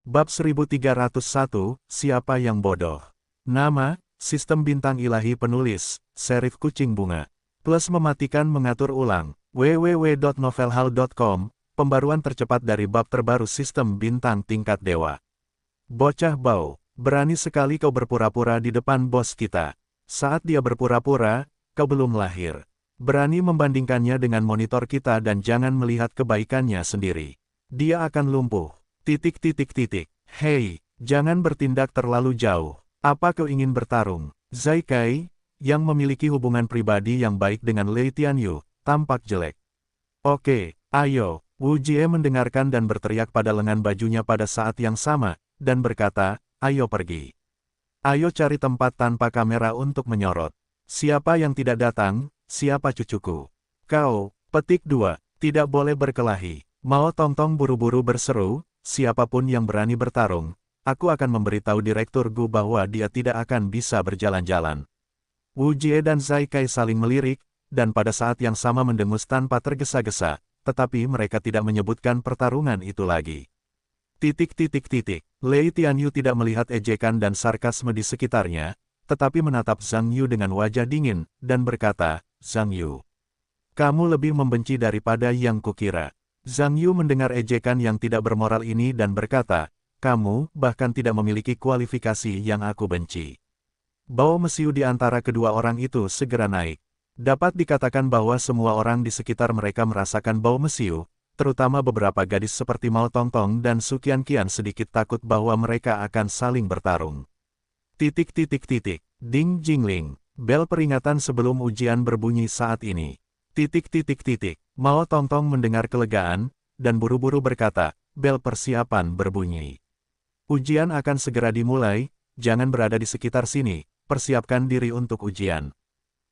Bab 1301, Siapa yang bodoh? Nama, Sistem Bintang Ilahi Penulis, Serif Kucing Bunga. Plus mematikan mengatur ulang, www.novelhal.com, pembaruan tercepat dari bab terbaru Sistem Bintang Tingkat Dewa. Bocah bau, berani sekali kau berpura-pura di depan bos kita. Saat dia berpura-pura, kau belum lahir. Berani membandingkannya dengan monitor kita dan jangan melihat kebaikannya sendiri. Dia akan lumpuh. Hei, jangan bertindak terlalu jauh. Apa kau ingin bertarung? Zai Kai, yang memiliki hubungan pribadi yang baik dengan Lei Tianyu, tampak jelek. Oke, ayo. Wu Jie mendengarkan dan berteriak pada lengan bajunya pada saat yang sama, dan berkata, ayo pergi. Ayo cari tempat tanpa kamera untuk menyorot. Siapa yang tidak datang, siapa cucuku? Kau, petik 2, tidak boleh berkelahi. Mao Tongtong buru-buru berseru, siapapun yang berani bertarung, aku akan memberitahu Direktur Gu bahwa dia tidak akan bisa berjalan-jalan. Wu Jie dan Zai Kai saling melirik, dan pada saat yang sama mendengus tanpa tergesa-gesa, tetapi mereka tidak menyebutkan pertarungan itu lagi. Lei Tianyu tidak melihat ejekan dan sarkasme di sekitarnya, tetapi menatap Zhang Yu dengan wajah dingin, dan berkata, Zhang Yu, kamu lebih membenci daripada yang kukira. Zhang Yu mendengar ejekan yang tidak bermoral ini dan berkata, kamu bahkan tidak memiliki kualifikasi yang aku benci. Bau mesiu di antara kedua orang itu segera naik. Dapat dikatakan bahwa semua orang di sekitar mereka merasakan bau mesiu, terutama beberapa gadis seperti Mao Tongtong dan Su Qianqian sedikit takut bahwa mereka akan saling bertarung. Ding jingling, bel peringatan sebelum ujian berbunyi saat ini. Mao Tongtong mendengar kelegaan, dan buru-buru berkata, bel persiapan berbunyi. Ujian akan segera dimulai, jangan berada di sekitar sini, persiapkan diri untuk ujian.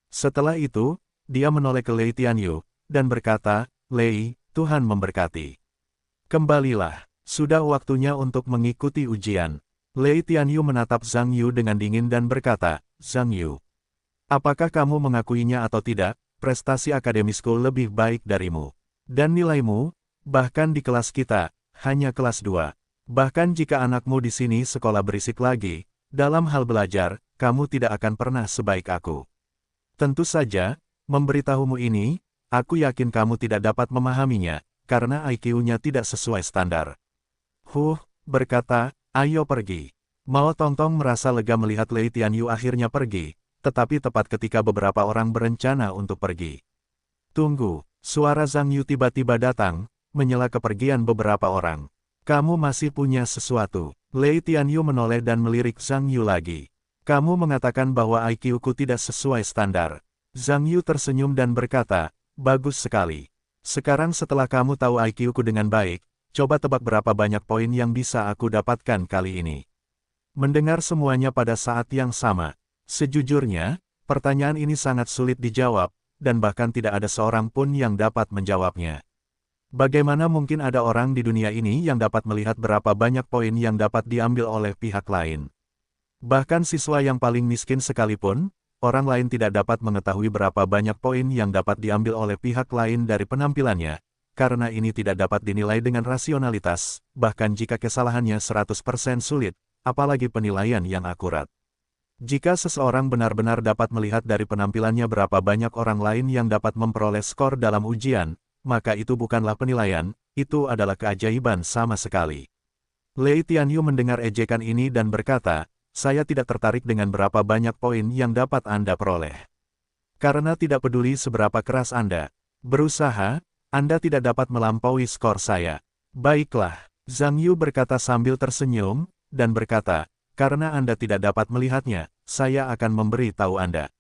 Setelah itu, dia menoleh ke Lei Tianyu, dan berkata, Lei, Tuhan memberkati. Kembalilah, sudah waktunya untuk mengikuti ujian. Lei Tianyu menatap Zhang Yu dengan dingin dan berkata, Zhang Yu, apakah kamu mengakuinya atau tidak? Prestasi akademisku lebih baik darimu. Dan nilaimu, bahkan di kelas kita, hanya kelas 2. Bahkan jika anakmu di sini sekolah berisik lagi, dalam hal belajar, kamu tidak akan pernah sebaik aku. Tentu saja, memberitahumu ini, aku yakin kamu tidak dapat memahaminya, karena IQ-nya tidak sesuai standar. Berkata, ayo pergi. Mao Tongtong merasa lega melihat Lei Tianyu akhirnya pergi, tetapi tepat ketika beberapa orang berencana untuk pergi. Tunggu, suara Zhang Yu tiba-tiba datang, menyela kepergian beberapa orang. Kamu masih punya sesuatu. Lei Tianyu menoleh dan melirik Zhang Yu lagi. Kamu mengatakan bahwa IQ-ku tidak sesuai standar. Zhang Yu tersenyum dan berkata, bagus sekali. Sekarang setelah kamu tahu IQ-ku dengan baik, coba tebak berapa banyak poin yang bisa aku dapatkan kali ini. Mendengar semuanya pada saat yang sama. Sejujurnya, pertanyaan ini sangat sulit dijawab, dan bahkan tidak ada seorang pun yang dapat menjawabnya. Bagaimana mungkin ada orang di dunia ini yang dapat melihat berapa banyak poin yang dapat diambil oleh pihak lain? Bahkan siswa yang paling miskin sekalipun, orang lain tidak dapat mengetahui berapa banyak poin yang dapat diambil oleh pihak lain dari penampilannya, karena ini tidak dapat dinilai dengan rasionalitas, bahkan jika kesalahannya 100% sulit, apalagi penilaian yang akurat. Jika seseorang benar-benar dapat melihat dari penampilannya berapa banyak orang lain yang dapat memperoleh skor dalam ujian, maka itu bukanlah penilaian, itu adalah keajaiban sama sekali. Lei Tianyu mendengar ejekan ini dan berkata, saya tidak tertarik dengan berapa banyak poin yang dapat Anda peroleh. Karena tidak peduli seberapa keras Anda berusaha, Anda tidak dapat melampaui skor saya. Baiklah, Zhang Yu berkata sambil tersenyum, dan berkata, karena Anda tidak dapat melihatnya, saya akan memberi tahu Anda.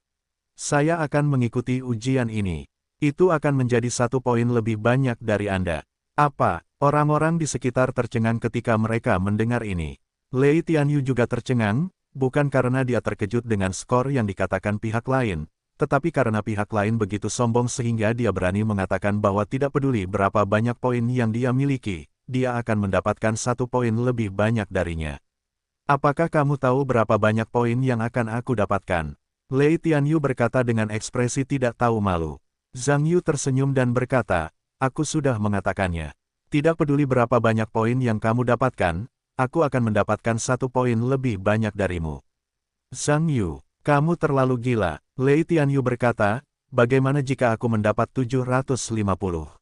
Saya akan mengikuti ujian ini. Itu akan menjadi 1 poin lebih banyak dari Anda. Apa? Orang-orang di sekitar tercengang ketika mereka mendengar ini. Lei Tianyu juga tercengang, bukan karena dia terkejut dengan skor yang dikatakan pihak lain, tetapi karena pihak lain begitu sombong sehingga dia berani mengatakan bahwa tidak peduli berapa banyak poin yang dia miliki, dia akan mendapatkan 1 poin lebih banyak darinya. Apakah kamu tahu berapa banyak poin yang akan aku dapatkan? Lei Tianyu berkata dengan ekspresi tidak tahu malu. Zhang Yu tersenyum dan berkata, aku sudah mengatakannya. Tidak peduli berapa banyak poin yang kamu dapatkan, aku akan mendapatkan 1 poin lebih banyak darimu. Zhang Yu, kamu terlalu gila, Lei Tianyu berkata, bagaimana jika aku mendapat 750?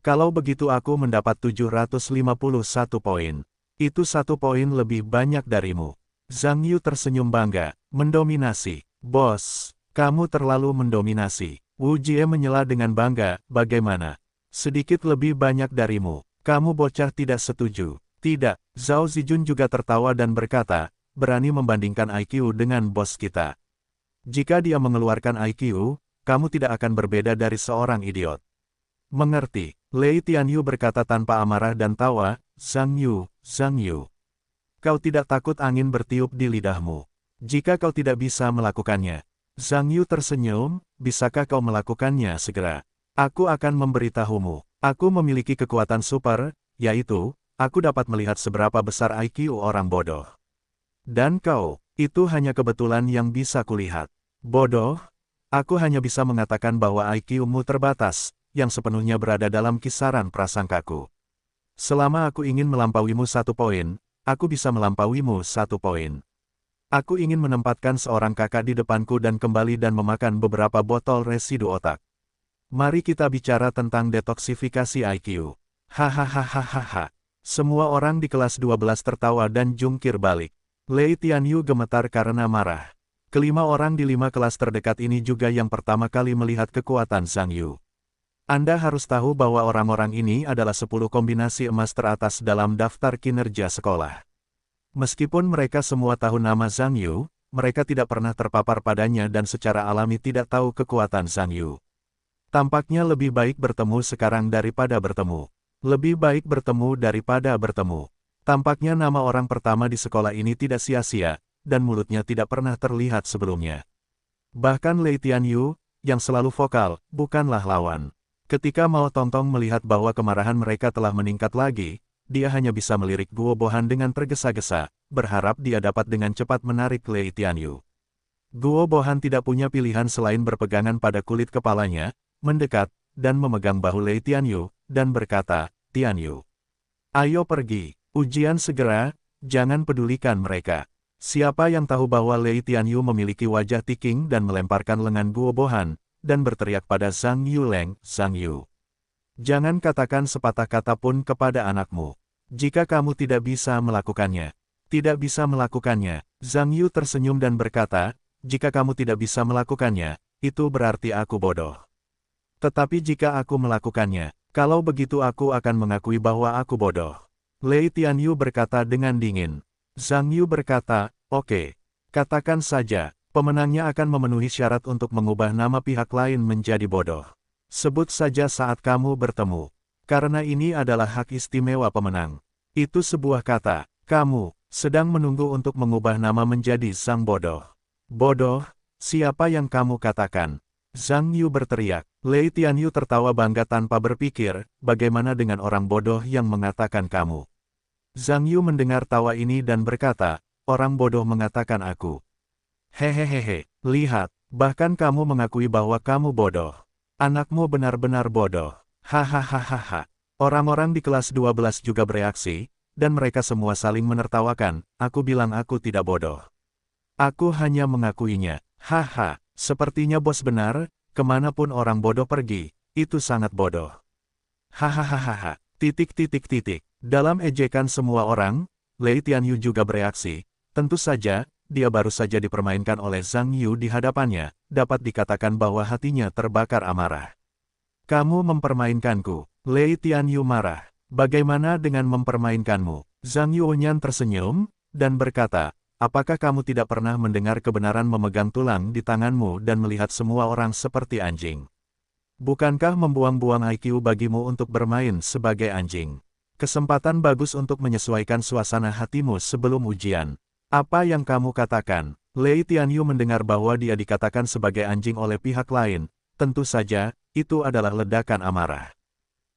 Kalau begitu aku mendapat 751 poin. Itu 1 poin lebih banyak darimu. Zhang Yu tersenyum bangga, mendominasi. Bos, kamu terlalu mendominasi. Wu Jie menyela dengan bangga, bagaimana? Sedikit lebih banyak darimu. Kamu bocah tidak setuju. Tidak, Zhao Zijun juga tertawa dan berkata, berani membandingkan IQ dengan bos kita. Jika dia mengeluarkan IQ, kamu tidak akan berbeda dari seorang idiot. Mengerti, Lei Tianyu berkata tanpa amarah dan tawa, Zhang Yu. Kau tidak takut angin bertiup di lidahmu. Jika kau tidak bisa melakukannya. Zhang Yu tersenyum, bisakah kau melakukannya segera? Aku akan memberitahumu. Aku memiliki kekuatan super, yaitu, aku dapat melihat seberapa besar IQ orang bodoh. Dan kau, itu hanya kebetulan yang bisa kulihat. Bodoh? Aku hanya bisa mengatakan bahwa IQ-mu terbatas, yang sepenuhnya berada dalam kisaran prasangkaku. Selama aku ingin melampauimu 1 poin, aku bisa melampauimu 1 poin. Aku ingin menempatkan seorang kakak di depanku dan kembali dan memakan beberapa botol residu otak. Mari kita bicara tentang detoksifikasi IQ. Hahaha. Semua orang di kelas 12 tertawa dan jungkir balik. Lei Tianyu gemetar karena marah. Kelima orang di 5 kelas terdekat ini juga yang pertama kali melihat kekuatan Zhang Yu. Anda harus tahu bahwa orang-orang ini adalah 10 kombinasi emas teratas dalam daftar kinerja sekolah. Meskipun mereka semua tahu nama Zhang Yu, mereka tidak pernah terpapar padanya dan secara alami tidak tahu kekuatan Zhang Yu. Tampaknya lebih baik bertemu sekarang daripada bertemu. Lebih baik bertemu daripada bertemu. Tampaknya nama orang pertama di sekolah ini tidak sia-sia, dan mulutnya tidak pernah terlihat sebelumnya. Bahkan Lei Tianyu, yang selalu vokal, bukanlah lawan. Ketika Mao Tongtong melihat bahwa kemarahan mereka telah meningkat lagi, dia hanya bisa melirik Guo Bohan dengan tergesa-gesa, berharap dia dapat dengan cepat menarik Lei Tianyu. Guo Bohan tidak punya pilihan selain berpegangan pada kulit kepalanya, mendekat, dan memegang bahu Lei Tianyu, dan berkata, Tianyu, ayo pergi, ujian segera, jangan pedulikan mereka. Siapa yang tahu bahwa Lei Tianyu memiliki wajah tiking dan melemparkan lengan Guo Bohan, dan berteriak pada Zhang Yuleng, Zhang Yu. Jangan katakan sepatah kata pun kepada anakmu. Jika kamu tidak bisa melakukannya. Tidak bisa melakukannya. Zhang Yu tersenyum dan berkata, jika kamu tidak bisa melakukannya, itu berarti aku bodoh. Tetapi jika aku melakukannya, kalau begitu aku akan mengakui bahwa aku bodoh. Lei Tianyu berkata dengan dingin. Zhang Yu berkata, oke, katakan saja. Pemenangnya akan memenuhi syarat untuk mengubah nama pihak lain menjadi bodoh. Sebut saja saat kamu bertemu. Karena ini adalah hak istimewa pemenang. Itu sebuah kata. Kamu sedang menunggu untuk mengubah nama menjadi sang bodoh. Bodoh? Siapa yang kamu katakan? Zhang Yu berteriak. Lei Tianyu tertawa bangga tanpa berpikir, bagaimana dengan orang bodoh yang mengatakan kamu? Zhang Yu mendengar tawa ini dan berkata, orang bodoh mengatakan aku. Hehehe, lihat, bahkan kamu mengakui bahwa kamu bodoh. Anakmu benar-benar bodoh. Hahaha. Orang-orang di kelas 12 juga bereaksi, dan mereka semua saling menertawakan, aku bilang aku tidak bodoh. Aku hanya mengakuinya. Haha, sepertinya bos benar, kemanapun orang bodoh pergi, itu sangat bodoh. Hahaha. Dalam ejekan semua orang, Lei Tianyu juga bereaksi, tentu saja, dia baru saja dipermainkan oleh Zhang Yu di hadapannya, dapat dikatakan bahwa hatinya terbakar amarah. Kamu mempermainkanku, Lei Tianyu marah. Bagaimana dengan mempermainkanmu? Zhang Yuanyan tersenyum, dan berkata, apakah kamu tidak pernah mendengar kebenaran memegang tulang di tanganmu dan melihat semua orang seperti anjing? Bukankah membuang-buang IQ bagimu untuk bermain sebagai anjing? Kesempatan bagus untuk menyesuaikan suasana hatimu sebelum ujian. Apa yang kamu katakan? Lei Tianyu mendengar bahwa dia dikatakan sebagai anjing oleh pihak lain. Tentu saja, itu adalah ledakan amarah.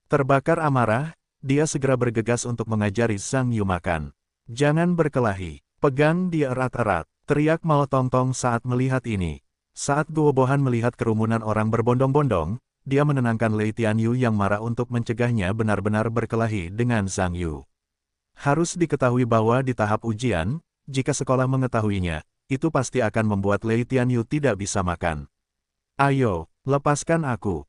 Terbakar amarah, dia segera bergegas untuk mengajari Zhang Yu makan. Jangan berkelahi, pegang dia erat-erat, teriak Mao Tongtong saat melihat ini. Saat Guo Bohan melihat kerumunan orang berbondong-bondong, dia menenangkan Lei Tianyu yang marah untuk mencegahnya benar-benar berkelahi dengan Zhang Yu. Harus diketahui bahwa di tahap ujian, jika sekolah mengetahuinya, itu pasti akan membuat Lei Tianyu tidak bisa makan. Ayo, lepaskan aku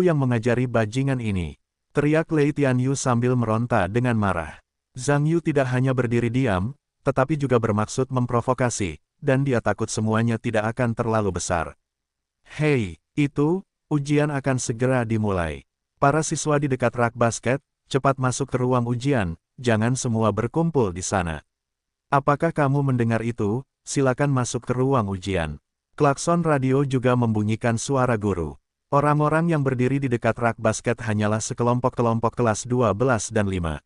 yang mengajari bajingan ini. Teriak Lei Tianyu sambil meronta dengan marah. Zhang Yu tidak hanya berdiri diam, tetapi juga bermaksud memprovokasi, dan dia takut semuanya tidak akan terlalu besar. Hei, ujian akan segera dimulai. Para siswa di dekat rak basket, cepat masuk ke ruang ujian, jangan semua berkumpul di sana. Apakah kamu mendengar itu? Silakan masuk ke ruang ujian. Klakson radio juga membunyikan suara guru. Orang-orang yang berdiri di dekat rak basket hanyalah sekelompok-kelompok kelas 12 dan 5.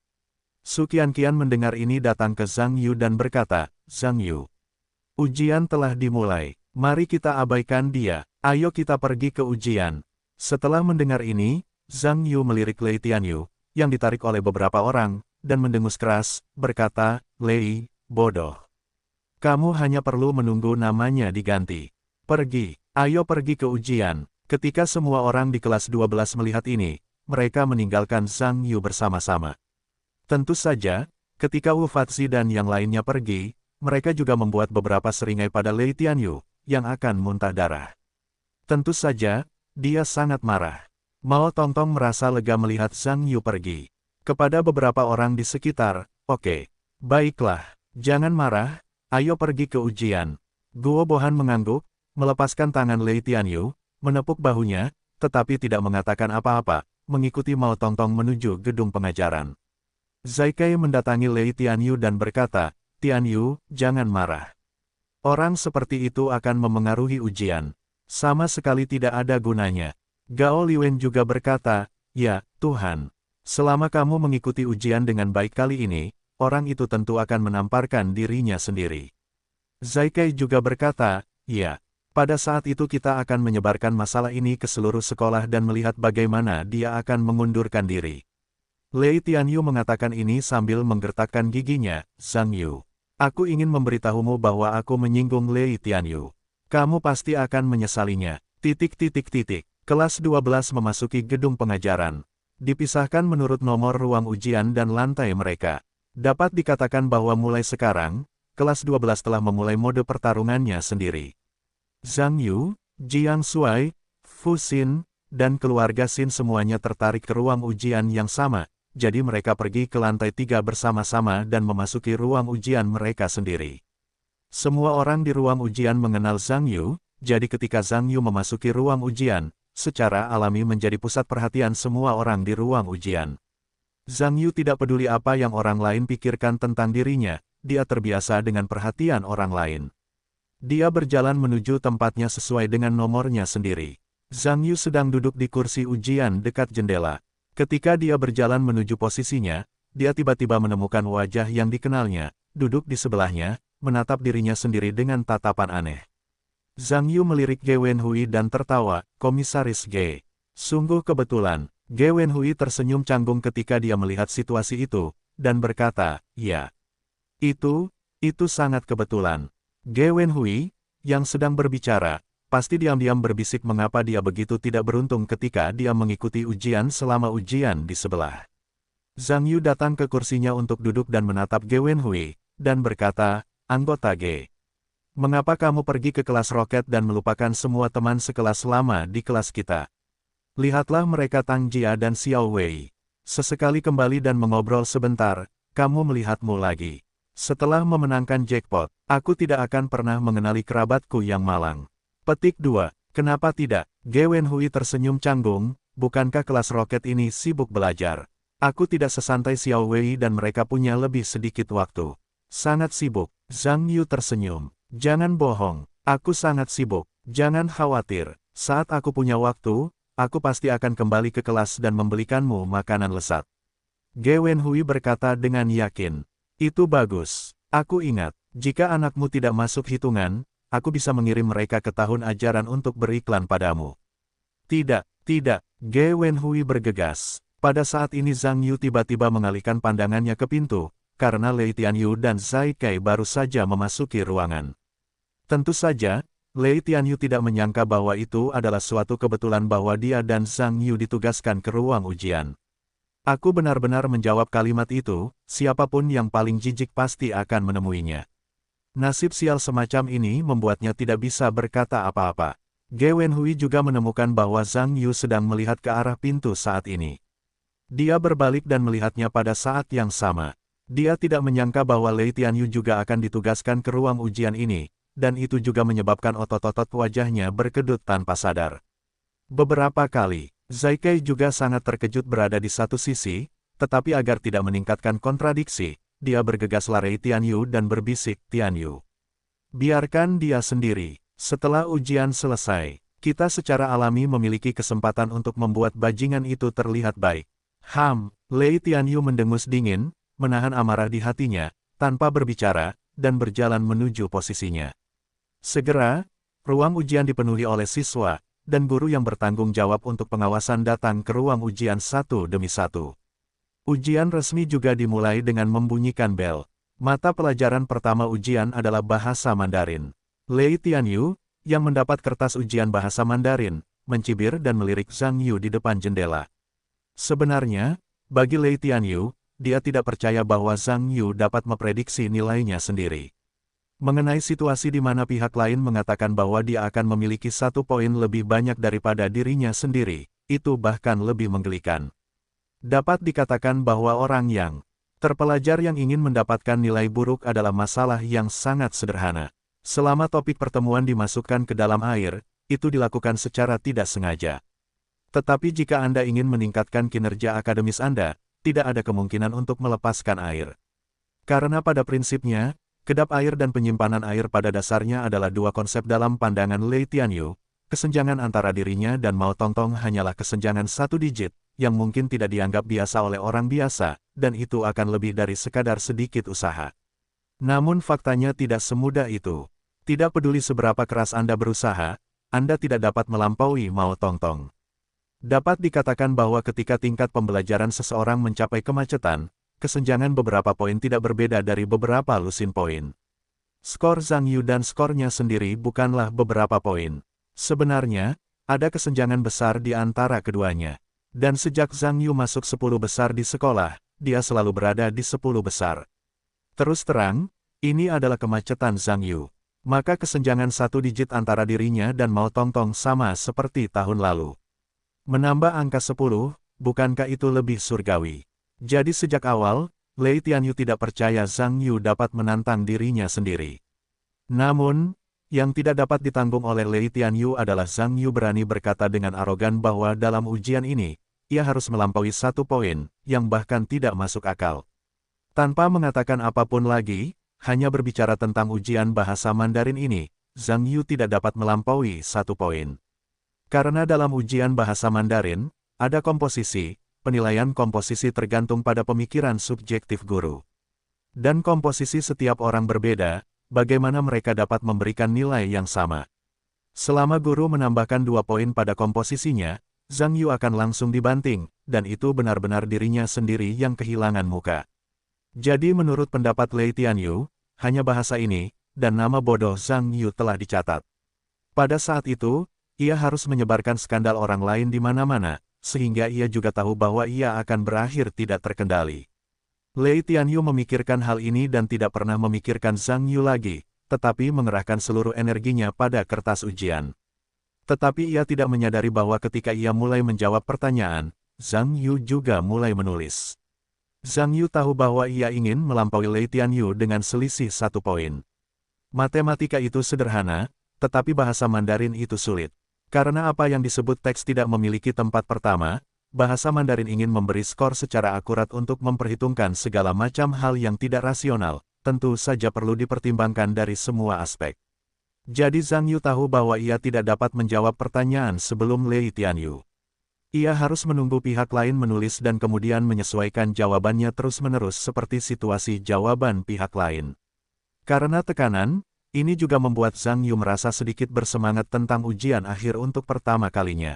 Su Qianqian mendengar ini datang ke Zhang Yu dan berkata, "Zhang Yu, ujian telah dimulai. Mari kita abaikan dia. Ayo kita pergi ke ujian." Setelah mendengar ini, Zhang Yu melirik Lei Tianyu, yang ditarik oleh beberapa orang, dan mendengus keras, berkata, "Lei, bodoh. Kamu hanya perlu menunggu namanya diganti. Pergi, ayo pergi ke ujian." Ketika semua orang di kelas 12 melihat ini, mereka meninggalkan Zhang Yu bersama-sama. Tentu saja, ketika Wu Fatzi dan yang lainnya pergi, mereka juga membuat beberapa seringai pada Lei Tianyu, yang akan muntah darah. Tentu saja, dia sangat marah. Mao Tongtong merasa lega melihat Zhang Yu pergi. Kepada beberapa orang di sekitar, "Oke, baiklah, jangan marah, ayo pergi ke ujian." Guo Bohan mengangguk, melepaskan tangan Lei Tianyu, menepuk bahunya, tetapi tidak mengatakan apa-apa, mengikuti Mao Tongtong menuju gedung pengajaran. Zai Kai mendatangi Lei Tianyu dan berkata, "Tianyu, jangan marah. Orang seperti itu akan memengaruhi ujian. Sama sekali tidak ada gunanya." Gao Liwen juga berkata, "Ya, Tuhan. Selama kamu mengikuti ujian dengan baik kali ini, orang itu tentu akan menamparkan dirinya sendiri." Zai Kai juga berkata, "Ya. Pada saat itu kita akan menyebarkan masalah ini ke seluruh sekolah dan melihat bagaimana dia akan mengundurkan diri." Lei Tianyu mengatakan ini sambil menggertakkan giginya, "Zhang Yu, aku ingin memberitahumu bahwa aku menyinggung Lei Tianyu. Kamu pasti akan menyesalinya." Kelas 12 memasuki gedung pengajaran. Dipisahkan menurut nomor ruang ujian dan lantai mereka. Dapat dikatakan bahwa mulai sekarang, kelas 12 telah memulai mode pertarungannya sendiri. Zhang Yu, Jiang Shuai, Fu Xin, dan keluarga Xin semuanya tertarik ke ruang ujian yang sama, jadi mereka pergi ke lantai 3 bersama-sama dan memasuki ruang ujian mereka sendiri. Semua orang di ruang ujian mengenal Zhang Yu, jadi ketika Zhang Yu memasuki ruang ujian, secara alami menjadi pusat perhatian semua orang di ruang ujian. Zhang Yu tidak peduli apa yang orang lain pikirkan tentang dirinya, dia terbiasa dengan perhatian orang lain. Dia berjalan menuju tempatnya sesuai dengan nomornya sendiri. Zhang Yu sedang duduk di kursi ujian dekat jendela. Ketika dia berjalan menuju posisinya, dia tiba-tiba menemukan wajah yang dikenalnya, duduk di sebelahnya, menatap dirinya sendiri dengan tatapan aneh. Zhang Yu melirik Ge Wenhui dan tertawa, "Komisaris Ge. Sungguh kebetulan." Ge Wenhui tersenyum canggung ketika dia melihat situasi itu, dan berkata, "Ya. Itu sangat kebetulan." Ge Wenhui, yang sedang berbicara, pasti diam-diam berbisik mengapa dia begitu tidak beruntung ketika dia mengikuti ujian selama ujian di sebelah. Zhang Yu datang ke kursinya untuk duduk dan menatap Ge Wenhui, dan berkata, "Anggota Ge. Mengapa kamu pergi ke kelas roket dan melupakan semua teman sekelas lama di kelas kita? Lihatlah mereka Tang Jia dan Xiao Wei. Sesekali kembali dan mengobrol sebentar, kamu melihatmu lagi. Setelah memenangkan jackpot, aku tidak akan pernah mengenali kerabatku yang malang." Petik 2. Kenapa tidak? Ge Wenhui tersenyum canggung, bukankah kelas roket ini sibuk belajar? Aku tidak sesantai Xiao Wei dan mereka punya lebih sedikit waktu. Sangat sibuk. Zhang Yu tersenyum. Jangan bohong, aku sangat sibuk. Jangan khawatir, saat aku punya waktu, aku pasti akan kembali ke kelas dan membelikanmu makanan lezat. Ge Wenhui berkata dengan yakin. Itu bagus. Aku ingat, jika anakmu tidak masuk hitungan, aku bisa mengirim mereka ke tahun ajaran untuk beriklan padamu. Tidak, Ge Wenhui bergegas. Pada saat ini Zhang Yu tiba-tiba mengalihkan pandangannya ke pintu, karena Lei Tianyu dan Zai Kai baru saja memasuki ruangan. Tentu saja, Lei Tianyu tidak menyangka bahwa itu adalah suatu kebetulan bahwa dia dan Zhang Yu ditugaskan ke ruang ujian. Aku benar-benar menjawab kalimat itu, siapapun yang paling jijik pasti akan menemuinya. Nasib sial semacam ini membuatnya tidak bisa berkata apa-apa. Ge Wenhui juga menemukan bahwa Zhang Yu sedang melihat ke arah pintu saat ini. Dia berbalik dan melihatnya pada saat yang sama. Dia tidak menyangka bahwa Lei Tianyu juga akan ditugaskan ke ruang ujian ini, dan itu juga menyebabkan otot-otot wajahnya berkedut tanpa sadar. Beberapa kali, Zai Kai juga sangat terkejut berada di satu sisi, tetapi agar tidak meningkatkan kontradiksi, dia bergegas lari Tianyu dan berbisik, Tianyu. Biarkan dia sendiri. Setelah ujian selesai, kita secara alami memiliki kesempatan untuk membuat bajingan itu terlihat baik. Lei Tianyu mendengus dingin, menahan amarah di hatinya, tanpa berbicara, dan berjalan menuju posisinya. Segera, ruang ujian dipenuhi oleh siswa, dan guru yang bertanggung jawab untuk pengawasan datang ke ruang ujian satu demi satu. Ujian resmi juga dimulai dengan membunyikan bel. Mata pelajaran pertama ujian adalah bahasa Mandarin. Lei Tianyu, yang mendapat kertas ujian bahasa Mandarin, mencibir dan melirik Zhang Yu di depan jendela. Sebenarnya, bagi Lei Tianyu, dia tidak percaya bahwa Zhang Yu dapat memprediksi nilainya sendiri. Mengenai situasi di mana pihak lain mengatakan bahwa dia akan memiliki 1 poin lebih banyak daripada dirinya sendiri, itu bahkan lebih menggelikan. Dapat dikatakan bahwa orang yang terpelajar yang ingin mendapatkan nilai buruk adalah masalah yang sangat sederhana. Selama topik pertemuan dimasukkan ke dalam air, itu dilakukan secara tidak sengaja. Tetapi jika Anda ingin meningkatkan kinerja akademis Anda, tidak ada kemungkinan untuk melepaskan air. Karena pada prinsipnya, kedap air dan penyimpanan air pada dasarnya adalah dua konsep dalam pandangan Lei Tianyu. Kesenjangan antara dirinya dan Mao Tongtong hanyalah kesenjangan 1 digit, yang mungkin tidak dianggap biasa oleh orang biasa, dan itu akan lebih dari sekadar sedikit usaha. Namun faktanya tidak semudah itu. Tidak peduli seberapa keras Anda berusaha, Anda tidak dapat melampaui Mao Tongtong. Dapat dikatakan bahwa ketika tingkat pembelajaran seseorang mencapai kemacetan, kesenjangan beberapa poin tidak berbeda dari beberapa lusin poin. Skor Zhang Yu dan skornya sendiri bukanlah beberapa poin. Sebenarnya, ada kesenjangan besar di antara keduanya. Dan sejak Zhang Yu masuk 10 besar di sekolah, dia selalu berada di 10 besar. Terus terang, ini adalah kemacetan Zhang Yu. Maka kesenjangan 1 digit antara dirinya dan Mao Tongtong sama seperti tahun lalu. Menambah angka 10, bukankah itu lebih surgawi? Jadi sejak awal, Lei Tianyu tidak percaya Zhang Yu dapat menantang dirinya sendiri. Namun, yang tidak dapat ditanggung oleh Lei Tianyu adalah Zhang Yu berani berkata dengan arogan bahwa dalam ujian ini, ia harus melampaui 1 poin, yang bahkan tidak masuk akal. Tanpa mengatakan apapun lagi, hanya berbicara tentang ujian bahasa Mandarin ini, Zhang Yu tidak dapat melampaui 1 poin. Karena dalam ujian bahasa Mandarin, ada komposisi, penilaian komposisi tergantung pada pemikiran subjektif guru. Dan komposisi setiap orang berbeda, bagaimana mereka dapat memberikan nilai yang sama. Selama guru menambahkan 2 poin pada komposisinya, Zhang Yu akan langsung dibanting, dan itu benar-benar dirinya sendiri yang kehilangan muka. Jadi menurut pendapat Lei Tianyu, hanya bahasa ini, dan nama bodoh Zhang Yu telah dicatat. Pada saat itu, ia harus menyebarkan skandal orang lain di mana-mana, sehingga ia juga tahu bahwa ia akan berakhir tidak terkendali. Lei Tianyu memikirkan hal ini dan tidak pernah memikirkan Zhang Yu lagi, tetapi mengerahkan seluruh energinya pada kertas ujian. Tetapi ia tidak menyadari bahwa ketika ia mulai menjawab pertanyaan, Zhang Yu juga mulai menulis. Zhang Yu tahu bahwa ia ingin melampaui Lei Tianyu dengan selisih 1 poin. Matematika itu sederhana, tetapi bahasa Mandarin itu sulit. Karena apa yang disebut teks tidak memiliki tempat pertama, bahasa Mandarin ingin memberi skor secara akurat untuk memperhitungkan segala macam hal yang tidak rasional, tentu saja perlu dipertimbangkan dari semua aspek. Jadi Zhang Yu tahu bahwa ia tidak dapat menjawab pertanyaan sebelum Lei Tianyu. Ia harus menunggu pihak lain menulis dan kemudian menyesuaikan jawabannya terus-menerus seperti situasi jawaban pihak lain. Karena tekanan, ini juga membuat Zhang Yu merasa sedikit bersemangat tentang ujian akhir untuk pertama kalinya.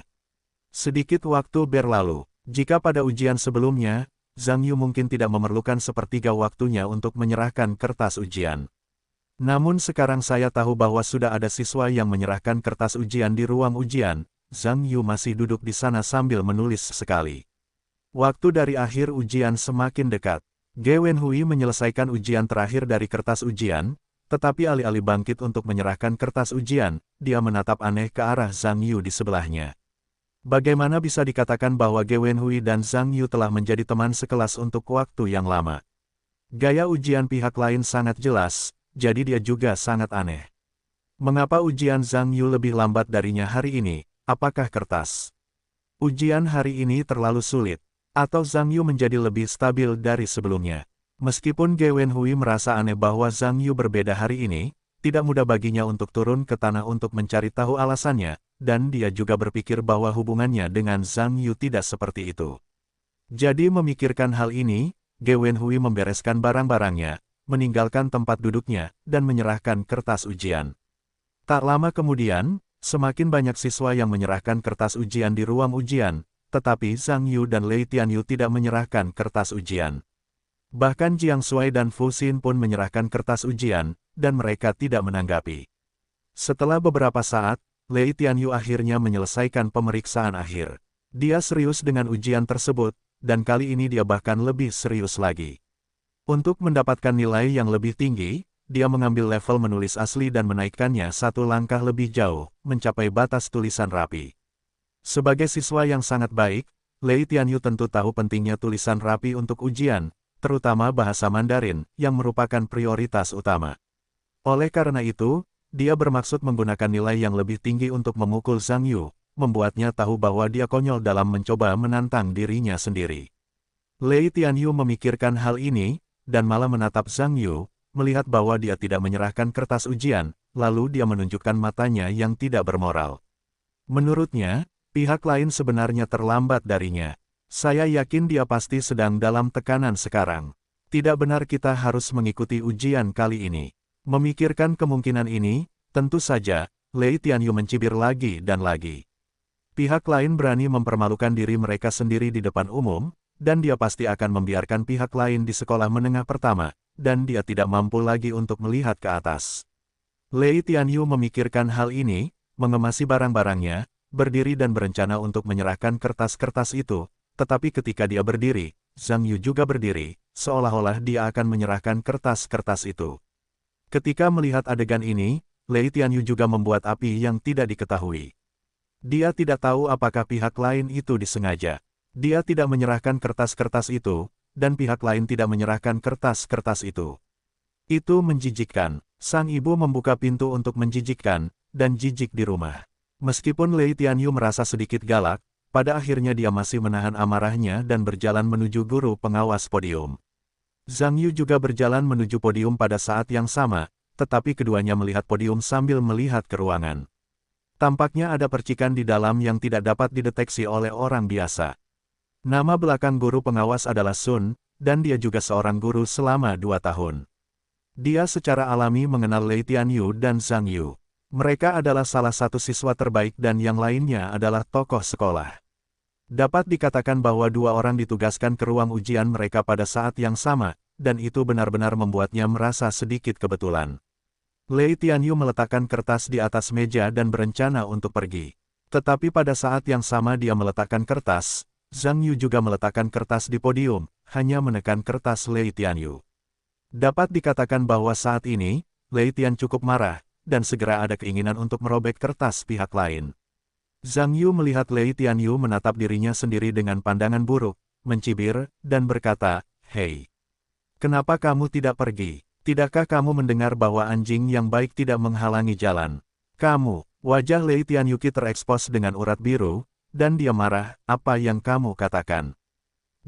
Sedikit waktu berlalu. Jika pada ujian sebelumnya, Zhang Yu mungkin tidak memerlukan sepertiga waktunya untuk menyerahkan kertas ujian. Namun sekarang saya tahu bahwa sudah ada siswa yang menyerahkan kertas ujian di ruang ujian. Zhang Yu masih duduk di sana sambil menulis sekali. Waktu dari akhir ujian semakin dekat. Ge Wenhui menyelesaikan ujian terakhir dari kertas ujian, tetapi alih-alih bangkit untuk menyerahkan kertas ujian, dia menatap aneh ke arah Zhang Yu di sebelahnya. Bagaimana bisa dikatakan bahwa Ge Wenhui dan Zhang Yu telah menjadi teman sekelas untuk waktu yang lama? Gaya ujian pihak lain sangat jelas, jadi dia juga sangat aneh. Mengapa ujian Zhang Yu lebih lambat darinya hari ini? Apakah kertas ujian hari ini terlalu sulit? Atau Zhang Yu menjadi lebih stabil dari sebelumnya? Meskipun Ge Wenhui merasa aneh bahwa Zhang Yu berbeda hari ini, tidak mudah baginya untuk turun ke tanah untuk mencari tahu alasannya, dan dia juga berpikir bahwa hubungannya dengan Zhang Yu tidak seperti itu. Jadi memikirkan hal ini, Ge Wenhui membereskan barang-barangnya, meninggalkan tempat duduknya, dan menyerahkan kertas ujian. Tak lama kemudian, semakin banyak siswa yang menyerahkan kertas ujian di ruang ujian, tetapi Zhang Yu dan Lei Tianyu tidak menyerahkan kertas ujian. Bahkan Jiang Shuai dan Fu Xin pun menyerahkan kertas ujian, dan mereka tidak menanggapi. Setelah beberapa saat, Lei Tianyu akhirnya menyelesaikan pemeriksaan akhir. Dia serius dengan ujian tersebut, dan kali ini dia bahkan lebih serius lagi. Untuk mendapatkan nilai yang lebih tinggi, dia mengambil level menulis asli dan menaikkannya satu langkah lebih jauh, mencapai batas tulisan rapi. Sebagai siswa yang sangat baik, Lei Tianyu tentu tahu pentingnya tulisan rapi untuk ujian, terutama bahasa Mandarin, yang merupakan prioritas utama. Oleh karena itu, dia bermaksud menggunakan nilai yang lebih tinggi untuk memukul Zhang Yu, membuatnya tahu bahwa dia konyol dalam mencoba menantang dirinya sendiri. Lei Tianyu memikirkan hal ini, dan malah menatap Zhang Yu, melihat bahwa dia tidak menyerahkan kertas ujian, lalu dia menunjukkan matanya yang tidak bermoral. Menurutnya, pihak lain sebenarnya terlambat darinya. Saya yakin dia pasti sedang dalam tekanan sekarang. Tidak benar kita harus mengikuti ujian kali ini. Memikirkan kemungkinan ini, tentu saja, Lei Tianyu mencibir lagi dan lagi. Pihak lain berani mempermalukan diri mereka sendiri di depan umum, dan dia pasti akan membiarkan pihak lain di sekolah menengah pertama, dan dia tidak mampu lagi untuk melihat ke atas. Lei Tianyu memikirkan hal ini, mengemasi barang-barangnya, berdiri dan berencana untuk menyerahkan kertas-kertas itu, tetapi ketika dia berdiri, Zhang Yu juga berdiri, seolah-olah dia akan menyerahkan kertas-kertas itu. Ketika melihat adegan ini, Lei Tianyu juga membuat api yang tidak diketahui. Dia tidak tahu apakah pihak lain itu disengaja. Dia tidak menyerahkan kertas-kertas itu, dan pihak lain tidak menyerahkan kertas-kertas itu. Itu menjijikkan. Sang ibu membuka pintu untuk menjijikkan, dan jijik di rumah. Meskipun Lei Tianyu merasa sedikit galak, pada akhirnya dia masih menahan amarahnya dan berjalan menuju guru pengawas podium. Zhang Yu juga berjalan menuju podium pada saat yang sama, tetapi keduanya melihat podium sambil melihat ke ruangan. Tampaknya ada percikan di dalam yang tidak dapat dideteksi oleh orang biasa. Nama belakang guru pengawas adalah Sun, dan dia juga seorang guru selama 2 tahun. Dia secara alami mengenal Lei Tianyu dan Zhang Yu. Mereka adalah salah satu siswa terbaik dan yang lainnya adalah tokoh sekolah. Dapat dikatakan bahwa 2 orang ditugaskan ke ruang ujian mereka pada saat yang sama, dan itu benar-benar membuatnya merasa sedikit kebetulan. Lei Tianyu meletakkan kertas di atas meja dan berencana untuk pergi. Tetapi pada saat yang sama dia meletakkan kertas, Zhang Yu juga meletakkan kertas di podium, hanya menekan kertas Lei Tianyu. Dapat dikatakan bahwa saat ini, Lei Tian cukup marah, dan segera ada keinginan untuk merobek kertas pihak lain. Zhang Yu melihat Lei Tianyu menatap dirinya sendiri dengan pandangan buruk, mencibir, dan berkata, "Hei, kenapa kamu tidak pergi? Tidakkah kamu mendengar bahwa anjing yang baik tidak menghalangi jalan?" "Kamu," wajah Lei Tianyuki terekspos dengan urat biru, dan dia marah, "Apa yang kamu katakan?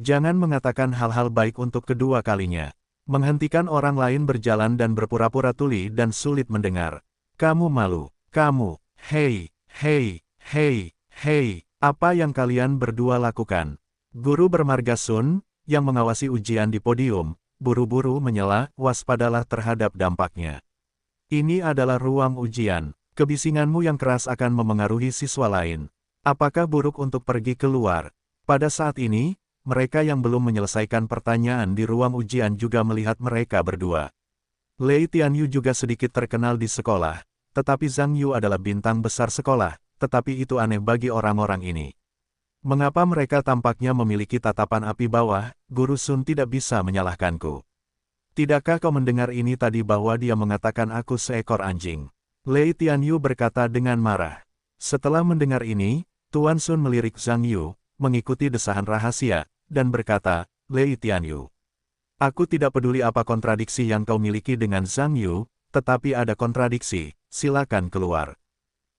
Jangan mengatakan hal-hal baik untuk kedua kalinya. Menghentikan orang lain berjalan dan berpura-pura tuli dan sulit mendengar. Kamu malu. Kamu, hei, hei, hei, hei, apa yang kalian berdua lakukan?" Guru bermarga Sun, yang mengawasi ujian di podium, buru-buru menyela, "Waspadalah terhadap dampaknya. Ini adalah ruang ujian. Kebisinganmu yang keras akan memengaruhi siswa lain. Apakah buruk untuk pergi keluar?" Pada saat ini, mereka yang belum menyelesaikan pertanyaan di ruang ujian juga melihat mereka berdua. Lei Tianyu juga sedikit terkenal di sekolah, tetapi Zhang Yu adalah bintang besar sekolah, tetapi itu aneh bagi orang-orang ini. Mengapa mereka tampaknya memiliki tatapan api bawah, Guru Sun tidak bisa menyalahkanku. Tidakkah kau mendengar ini tadi bahwa dia mengatakan aku seekor anjing? Lei Tianyu berkata dengan marah. Setelah mendengar ini, Tuan Sun melirik Zhang Yu, mengikuti desahan rahasia, dan berkata, Lei Tianyu. Aku tidak peduli apa kontradiksi yang kau miliki dengan Zhang Yu, tetapi ada kontradiksi, silakan keluar.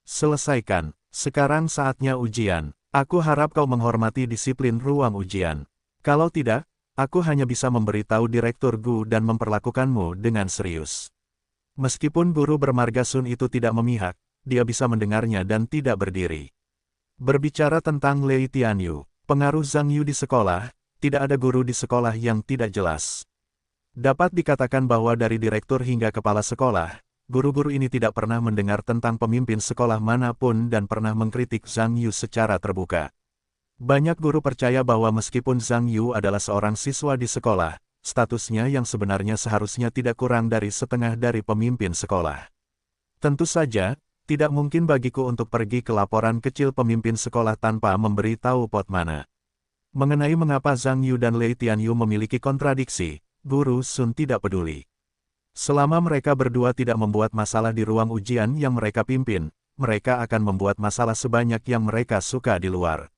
Selesaikan, sekarang saatnya ujian. Aku harap kau menghormati disiplin ruang ujian. Kalau tidak, aku hanya bisa memberitahu Direktur Gu dan memperlakukanmu dengan serius. Meskipun guru bermarga Sun itu tidak memihak, dia bisa mendengarnya dan tidak berdiri. Berbicara tentang Lei Tianyu, pengaruh Zhang Yu di sekolah, tidak ada guru di sekolah yang tidak jelas. Dapat dikatakan bahwa dari direktur hingga kepala sekolah, guru-guru ini tidak pernah mendengar tentang pemimpin sekolah manapun dan pernah mengkritik Zhang Yu secara terbuka. Banyak guru percaya bahwa meskipun Zhang Yu adalah seorang siswa di sekolah, statusnya yang sebenarnya seharusnya tidak kurang dari setengah dari pemimpin sekolah. Tentu saja, tidak mungkin bagiku untuk pergi ke laporan kecil pemimpin sekolah tanpa memberi tahu Potmana. Mengenai mengapa Zhang Yu dan Lei Tianyu memiliki kontradiksi, Guru Sun tidak peduli. Selama mereka berdua tidak membuat masalah di ruang ujian yang mereka pimpin, mereka akan membuat masalah sebanyak yang mereka suka di luar.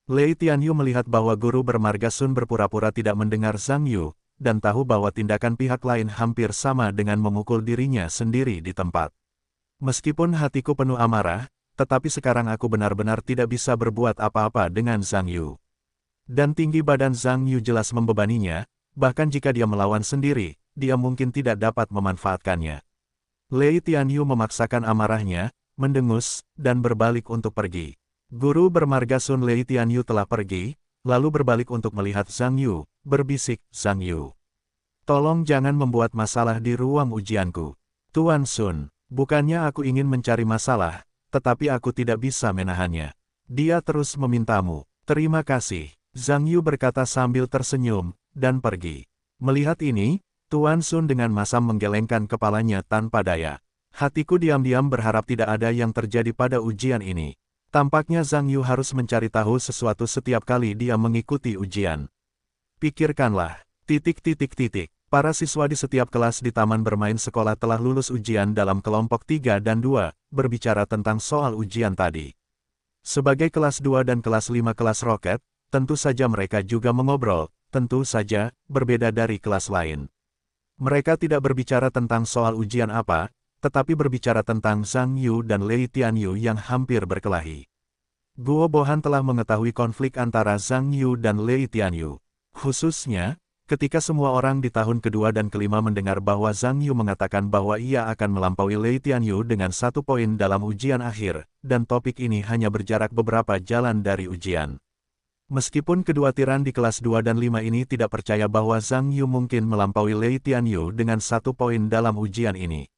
Lei Tianyu melihat bahwa guru bermarga Sun berpura-pura tidak mendengar Zhang Yu, dan tahu bahwa tindakan pihak lain hampir sama dengan memukul dirinya sendiri di tempat. Meskipun hatiku penuh amarah, tetapi sekarang aku benar-benar tidak bisa berbuat apa-apa dengan Zhang Yu. Dan tinggi badan Zhang Yu jelas membebaninya, bahkan jika dia melawan sendiri, dia mungkin tidak dapat memanfaatkannya. Lei Tianyu memaksakan amarahnya, mendengus, dan berbalik untuk pergi. Guru bermarga Sun Lei Tianyu telah pergi, lalu berbalik untuk melihat Zhang Yu, berbisik, Zhang Yu. Tolong jangan membuat masalah di ruang ujianku. Tuan Sun, bukannya aku ingin mencari masalah, tetapi aku tidak bisa menahannya. Dia terus memintamu. Terima kasih, Zhang Yu berkata sambil tersenyum, dan pergi. Melihat ini, Tuan Sun dengan masam menggelengkan kepalanya tanpa daya. Hatiku diam-diam berharap tidak ada yang terjadi pada ujian ini. Tampaknya Zhang Yu harus mencari tahu sesuatu setiap kali dia mengikuti ujian. Pikirkanlah, ... Para siswa di setiap kelas di taman bermain sekolah telah lulus ujian dalam kelompok 3 dan 2, berbicara tentang soal ujian tadi. Sebagai kelas 2 dan kelas 5 kelas roket, tentu saja mereka juga mengobrol, tentu saja, berbeda dari kelas lain. Mereka tidak berbicara tentang soal ujian apa, tetapi berbicara tentang Zhang Yu dan Lei Tianyu yang hampir berkelahi. Guo Bohan telah mengetahui konflik antara Zhang Yu dan Lei Tianyu. Khususnya, ketika semua orang di tahun kedua dan kelima mendengar bahwa Zhang Yu mengatakan bahwa ia akan melampaui Lei Tianyu dengan 1 poin dalam ujian akhir, dan topik ini hanya berjarak beberapa jalan dari ujian. Meskipun kedua tiran di kelas 2 dan 5 ini tidak percaya bahwa Zhang Yu mungkin melampaui Lei Tianyu dengan 1 poin dalam ujian ini.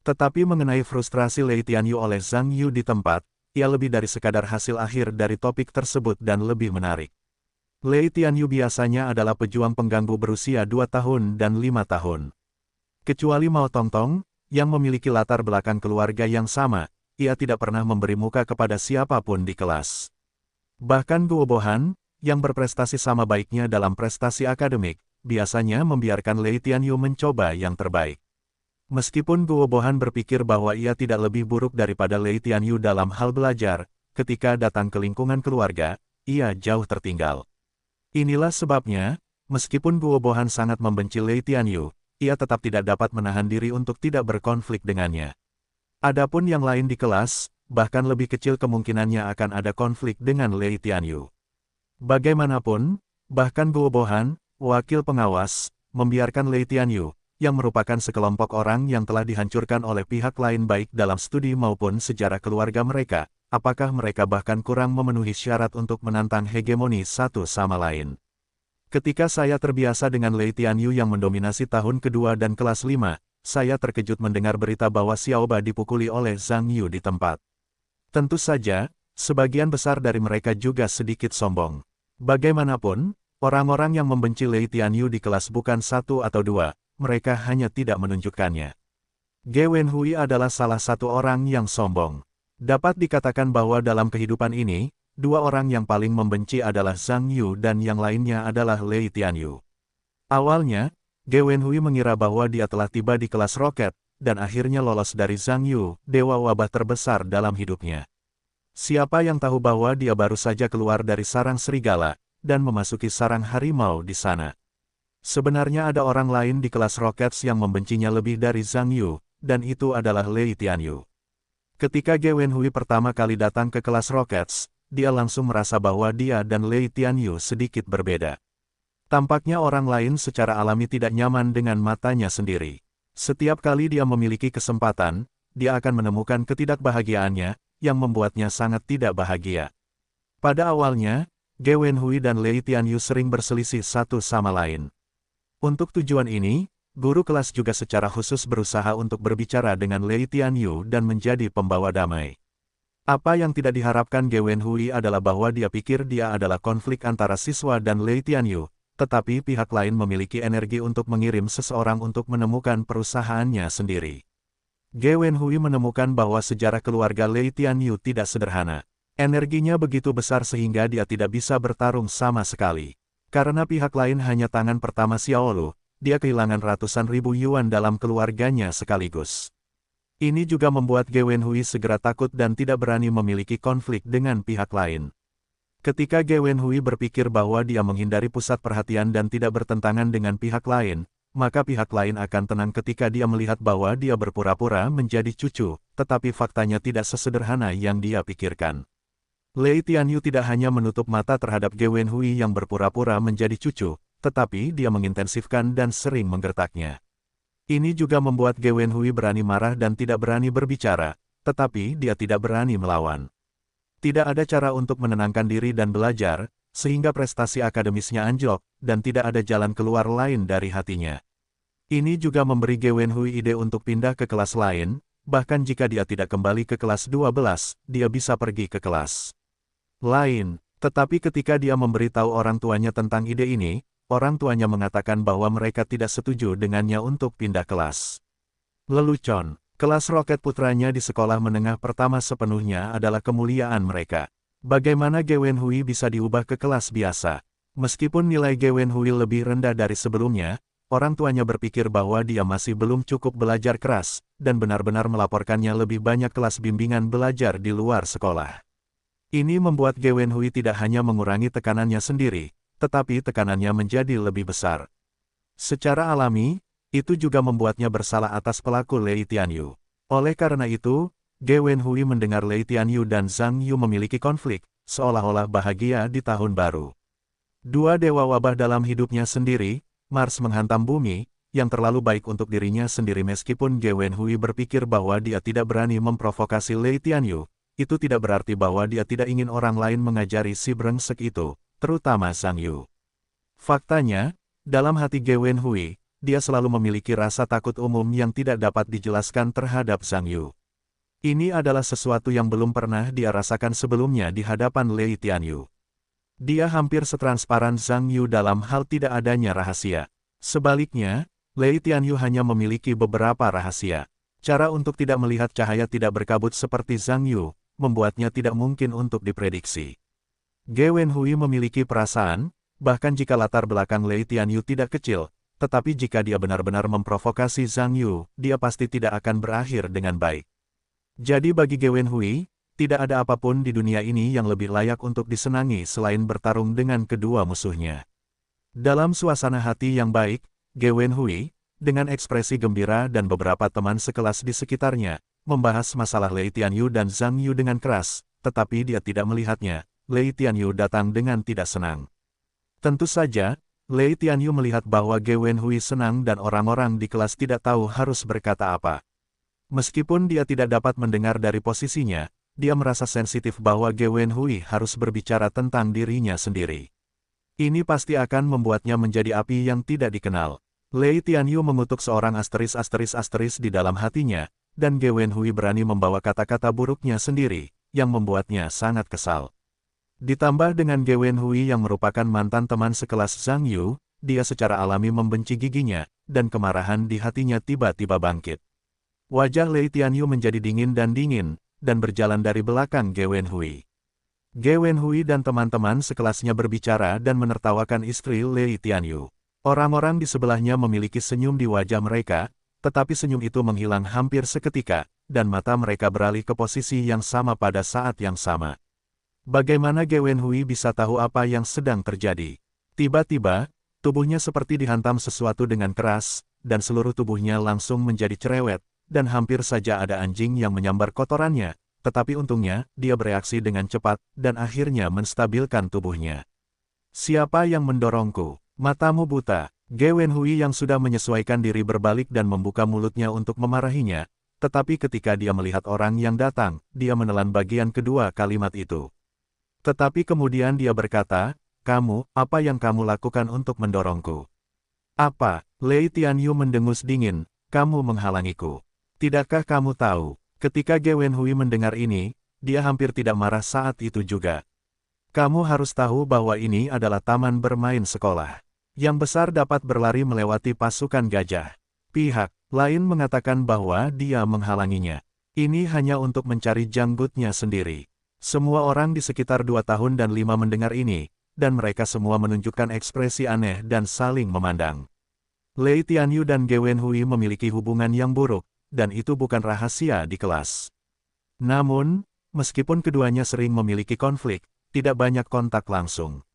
Tetapi mengenai frustrasi Lei Tianyu oleh Zhang Yu di tempat, ia lebih dari sekadar hasil akhir dari topik tersebut dan lebih menarik. Lei Tianyu biasanya adalah pejuang pengganggu berusia 2 tahun dan 5 tahun. Kecuali Mao Tongtong, yang memiliki latar belakang keluarga yang sama, ia tidak pernah memberi muka kepada siapapun di kelas. Bahkan Guo Bohan, yang berprestasi sama baiknya dalam prestasi akademik, biasanya membiarkan Lei Tianyu mencoba yang terbaik. Meskipun Guo Bohan berpikir bahwa ia tidak lebih buruk daripada Lei Tianyu dalam hal belajar, ketika datang ke lingkungan keluarga, ia jauh tertinggal. Inilah sebabnya, meskipun Guo Bohan sangat membenci Lei Tianyu, ia tetap tidak dapat menahan diri untuk tidak berkonflik dengannya. Adapun yang lain di kelas, bahkan lebih kecil kemungkinannya akan ada konflik dengan Lei Tianyu. Bagaimanapun, bahkan Guo Bohan, wakil pengawas, membiarkan Lei Tianyu, yang merupakan sekelompok orang yang telah dihancurkan oleh pihak lain baik dalam studi maupun sejarah keluarga mereka, apakah mereka bahkan kurang memenuhi syarat untuk menantang hegemoni satu sama lain. Ketika saya terbiasa dengan Lei Tianyu yang mendominasi tahun kedua dan kelas 5, saya terkejut mendengar berita bahwa Xiaoba dipukuli oleh Zhang Yu di tempat. Tentu saja, sebagian besar dari mereka juga sedikit sombong. Bagaimanapun, orang-orang yang membenci Lei Tianyu di kelas bukan 1 atau 2, mereka hanya tidak menunjukkannya. Ge Wenhui adalah salah satu orang yang sombong. Dapat dikatakan bahwa dalam kehidupan ini, Dua orang yang paling membenci adalah Zhang Yu dan yang lainnya adalah Lei Tianyu. Awalnya, Ge Wenhui mengira bahwa dia telah tiba di kelas roket, dan akhirnya lolos dari Zhang Yu, dewa wabah terbesar dalam hidupnya. Siapa yang tahu bahwa dia baru saja keluar dari sarang serigala, dan memasuki sarang harimau di sana. Sebenarnya ada orang lain di kelas Rockets yang membencinya lebih dari Zhang Yu, dan itu adalah Lei Tianyu. Ketika Ge Wenhui pertama kali datang ke kelas Rockets, dia langsung merasa bahwa dia dan Lei Tianyu sedikit berbeda. Tampaknya orang lain secara alami tidak nyaman dengan matanya sendiri. Setiap kali dia memiliki kesempatan, dia akan menemukan ketidakbahagiaannya, yang membuatnya sangat tidak bahagia. Pada awalnya, Ge Wenhui dan Lei Tianyu sering berselisih satu sama lain. Untuk tujuan ini, guru kelas juga secara khusus berusaha untuk berbicara dengan Lei Tianyu dan menjadi pembawa damai. Apa yang tidak diharapkan Ge Wenhui adalah bahwa dia pikir dia adalah konflik antara siswa dan Lei Tianyu, tetapi pihak lain memiliki energi untuk mengirim seseorang untuk menemukan perusahaannya sendiri. Ge Wenhui menemukan bahwa sejarah keluarga Lei Tianyu tidak sederhana. Energinya begitu besar sehingga dia tidak bisa bertarung sama sekali. Karena pihak lain hanya tangan pertama Xiaolu, dia kehilangan ratusan ribu yuan dalam keluarganya sekaligus. Ini juga membuat Ge Wenhui segera takut dan tidak berani memiliki konflik dengan pihak lain. Ketika Ge Wenhui berpikir bahwa dia menghindari pusat perhatian dan tidak bertentangan dengan pihak lain, maka pihak lain akan tenang ketika dia melihat bahwa dia berpura-pura menjadi cucu, tetapi faktanya tidak sesederhana yang dia pikirkan. Lei Tianyu tidak hanya menutup mata terhadap Ge Wenhui yang berpura-pura menjadi cucu, tetapi dia mengintensifkan dan sering menggertaknya. Ini juga membuat Ge Wenhui berani marah dan tidak berani berbicara, tetapi dia tidak berani melawan. Tidak ada cara untuk menenangkan diri dan belajar, sehingga prestasi akademisnya anjlok, dan tidak ada jalan keluar lain dari hatinya. Ini juga memberi Ge Wenhui ide untuk pindah ke kelas lain, bahkan jika dia tidak kembali ke kelas 12, dia bisa pergi ke kelas lain. Tetapi ketika dia memberitahu orang tuanya tentang ide ini, orang tuanya mengatakan bahwa mereka tidak setuju dengannya untuk pindah kelas. Lelucon, kelas roket putranya di sekolah menengah pertama sepenuhnya adalah kemuliaan mereka. Bagaimana Ge Wenhui bisa diubah ke kelas biasa? Meskipun nilai Ge Wenhui lebih rendah dari sebelumnya, orang tuanya berpikir bahwa dia masih belum cukup belajar keras, dan benar-benar melaporkannya lebih banyak kelas bimbingan belajar di luar sekolah. Ini membuat Ge Wenhui tidak hanya mengurangi tekanannya sendiri, tetapi tekanannya menjadi lebih besar. Secara alami, itu juga membuatnya bersalah atas pelaku Lei Tianyu. Oleh karena itu, Ge Wenhui mendengar Lei Tianyu dan Zhang Yu memiliki konflik, seolah-olah bahagia di tahun baru. Dua dewa wabah dalam hidupnya sendiri, Mars menghantam bumi, yang terlalu baik untuk dirinya sendiri meskipun Ge Wenhui berpikir bahwa dia tidak berani memprovokasi Lei Tianyu, itu tidak berarti bahwa dia tidak ingin orang lain mengajari si brengsek itu, terutama Zhang Yu. Faktanya, dalam hati Ge Wenhui, dia selalu memiliki rasa takut umum yang tidak dapat dijelaskan terhadap Zhang Yu. Ini adalah sesuatu yang belum pernah dia rasakan sebelumnya di hadapan Lei Tianyu. Dia hampir setransparan Zhang Yu dalam hal tidak adanya rahasia. Sebaliknya, Lei Tianyu hanya memiliki beberapa rahasia. Cara untuk tidak melihat cahaya tidak berkabut seperti Zhang Yu, membuatnya tidak mungkin untuk diprediksi. Ge Wenhui memiliki perasaan, bahkan jika latar belakang Lei Tianyu tidak kecil, tetapi jika dia benar-benar memprovokasi Zhang Yu, dia pasti tidak akan berakhir dengan baik. Jadi bagi Ge Wenhui, tidak ada apapun di dunia ini yang lebih layak untuk disenangi selain bertarung dengan kedua musuhnya. Dalam suasana hati yang baik, Ge Wenhui, dengan ekspresi gembira dan beberapa teman sekelas di sekitarnya, membahas masalah Lei Tianyu dan Zhang Yu dengan keras, tetapi dia tidak melihatnya. Lei Tianyu datang dengan tidak senang. Tentu saja, Lei Tianyu melihat bahwa Ge Wenhui senang dan orang-orang di kelas tidak tahu harus berkata apa. Meskipun dia tidak dapat mendengar dari posisinya, dia merasa sensitif bahwa Ge Wenhui harus berbicara tentang dirinya sendiri. Ini pasti akan membuatnya menjadi api yang tidak dikenal. Lei Tianyu mengutuk seorang asteris di dalam hatinya, dan Ge Wenhui berani membawa kata-kata buruknya sendiri, yang membuatnya sangat kesal. Ditambah dengan Ge Wenhui yang merupakan mantan teman sekelas Zhang Yu, dia secara alami membenci giginya, dan kemarahan di hatinya tiba-tiba bangkit. Wajah Lei Tianyu menjadi dingin dan berjalan dari belakang Ge Wenhui. Ge Wenhui dan teman-teman sekelasnya berbicara dan menertawakan istri Lei Tianyu. Orang-orang di sebelahnya memiliki senyum di wajah mereka, tetapi senyum itu menghilang hampir seketika, dan mata mereka beralih ke posisi yang sama pada saat yang sama. Bagaimana Ge Wenhui bisa tahu apa yang sedang terjadi? Tiba-tiba, tubuhnya seperti dihantam sesuatu dengan keras, dan seluruh tubuhnya langsung menjadi cerewet, dan hampir saja ada anjing yang menyambar kotorannya, tetapi untungnya, dia bereaksi dengan cepat, dan akhirnya menstabilkan tubuhnya. Siapa yang mendorongku? Matamu buta. Ge Wenhui yang sudah menyesuaikan diri berbalik dan membuka mulutnya untuk memarahinya, tetapi ketika dia melihat orang yang datang, dia menelan bagian kedua kalimat itu. Tetapi kemudian dia berkata, "Kamu, apa yang kamu lakukan untuk mendorongku?" "Apa?" Lei Tianyu mendengus dingin, "Kamu menghalangiku. Tidakkah kamu tahu?" Ketika Ge Wenhui mendengar ini, dia hampir tidak marah saat itu juga. "Kamu harus tahu bahwa ini adalah taman bermain sekolah. Yang besar dapat berlari melewati pasukan gajah." Pihak lain mengatakan bahwa dia menghalanginya. Ini hanya untuk mencari janggutnya sendiri. Semua orang di sekitar 2 tahun dan 5 mendengar ini, dan mereka semua menunjukkan ekspresi aneh dan saling memandang. Lei Tianyu dan Ge Wenhui memiliki hubungan yang buruk, dan itu bukan rahasia di kelas. Namun, meskipun keduanya sering memiliki konflik, tidak banyak kontak langsung.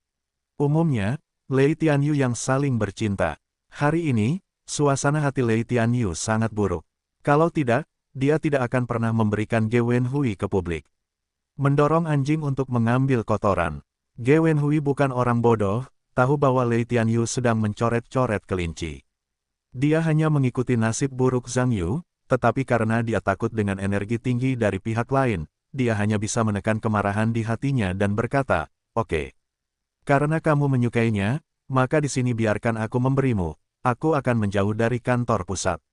Umumnya, Lei Tianyu yang saling bercinta. Hari ini, suasana hati Lei Tianyu sangat buruk. Kalau tidak, dia tidak akan pernah memberikan Ge Wenhui ke publik. Mendorong anjing untuk mengambil kotoran. Ge Wenhui bukan orang bodoh, tahu bahwa Lei Tianyu sedang mencoret-coret kelinci. Dia hanya mengikuti nasib buruk Zhang Yu, tetapi karena dia takut dengan energi tinggi dari pihak lain, dia hanya bisa menekan kemarahan di hatinya dan berkata, "Oke. Karena kamu menyukainya, maka di sini biarkan aku memberimu, aku akan menjauh dari kantor pusat."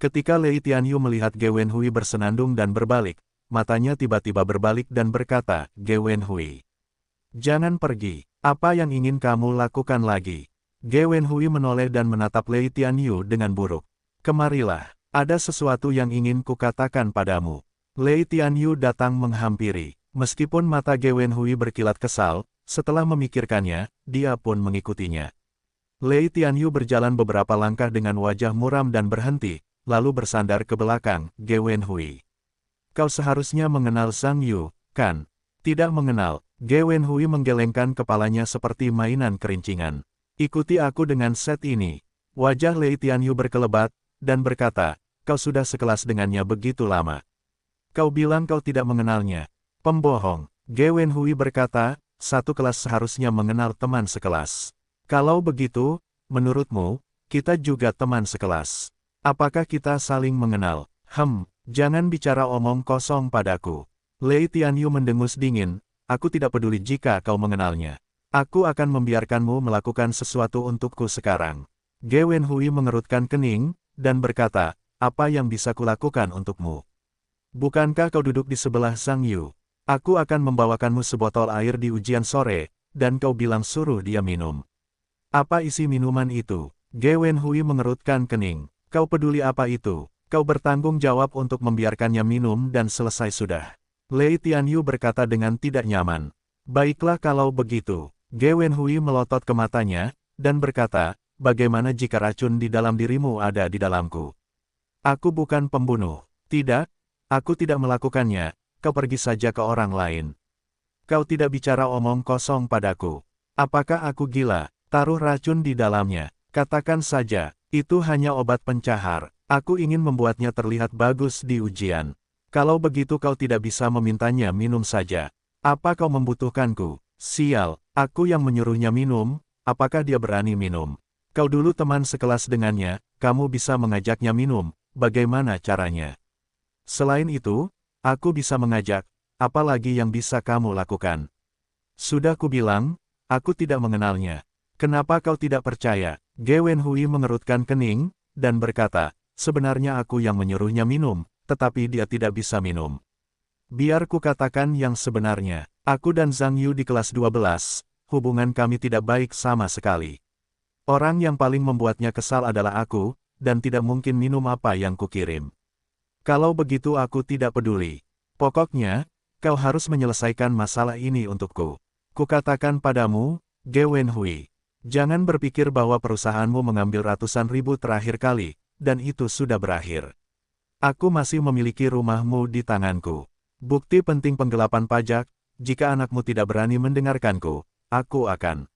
Ketika Lei Tianyu melihat Ge Wenhui bersenandung dan berbalik, matanya tiba-tiba berbalik dan berkata, "Ge Wenhui, jangan pergi, apa yang ingin kamu lakukan lagi?" Ge Wenhui menoleh dan menatap Lei Tianyu dengan buruk. "Kemarilah, ada sesuatu yang ingin kukatakan padamu." Lei Tianyu datang menghampiri. Meskipun mata Ge Wenhui berkilat kesal, setelah memikirkannya, dia pun mengikutinya. Lei Tianyu berjalan beberapa langkah dengan wajah muram dan berhenti, lalu bersandar ke belakang. "Ge Wenhui, kau seharusnya mengenal Zhang Yu, kan?" "Tidak mengenal." Ge Wenhui menggelengkan kepalanya seperti mainan kerincingan. "Ikuti aku dengan set ini." Wajah Lei Tianyu berkelebat, dan berkata, "Kau sudah sekelas dengannya begitu lama. Kau bilang kau tidak mengenalnya." "Pembohong." Ge Wenhui berkata, "Satu kelas seharusnya mengenal teman sekelas. Kalau begitu, menurutmu, kita juga teman sekelas. Apakah kita saling mengenal?" Jangan bicara omong kosong padaku." Lei Tianyu mendengus dingin, "Aku tidak peduli jika kau mengenalnya. Aku akan membiarkanmu melakukan sesuatu untukku sekarang." Ge Wenhui mengerutkan kening, dan berkata, "Apa yang bisa kulakukan untukmu? Bukankah kau duduk di sebelah Zhang Yu? Aku akan membawakanmu sebotol air di ujian sore, dan kau bilang suruh dia minum. Apa isi minuman itu?" Ge Wenhui mengerutkan kening. "Kau peduli apa itu? Kau bertanggung jawab untuk membiarkannya minum dan selesai sudah." Lei Tianyu berkata dengan tidak nyaman. "Baiklah kalau begitu." Ge Wenhui melotot ke matanya, dan berkata, "Bagaimana jika racun di dalam dirimu ada di dalamku? Aku bukan pembunuh." "Tidak, aku tidak melakukannya. Kau pergi saja ke orang lain. Kau tidak bicara omong kosong padaku. Apakah aku gila? Taruh racun di dalamnya. Katakan saja, itu hanya obat pencahar. Aku ingin membuatnya terlihat bagus di ujian. Kalau begitu kau tidak bisa memintanya minum saja. Apa kau membutuhkanku?" "Sial, aku yang menyuruhnya minum, apakah dia berani minum? Kau dulu teman sekelas dengannya, kamu bisa mengajaknya minum, bagaimana caranya? Selain itu, aku bisa mengajak, apalagi yang bisa kamu lakukan?" "Sudah kubilang, aku tidak mengenalnya. Kenapa kau tidak percaya?" Ge Wenhui mengerutkan kening, dan berkata, "Sebenarnya aku yang menyuruhnya minum, tetapi dia tidak bisa minum. Biar ku katakan yang sebenarnya. Aku dan Zhang Yu di kelas 12, hubungan kami tidak baik sama sekali. Orang yang paling membuatnya kesal adalah aku, dan tidak mungkin minum apa yang kukirim. Kalau begitu aku tidak peduli. Pokoknya, kau harus menyelesaikan masalah ini untukku. Kukatakan padamu, Ge Wenhui, jangan berpikir bahwa perusahaanmu mengambil ratusan ribu terakhir kali, dan itu sudah berakhir. Aku masih memiliki rumahmu di tanganku. Bukti penting penggelapan pajak, jika anakmu tidak berani mendengarkanku, aku akan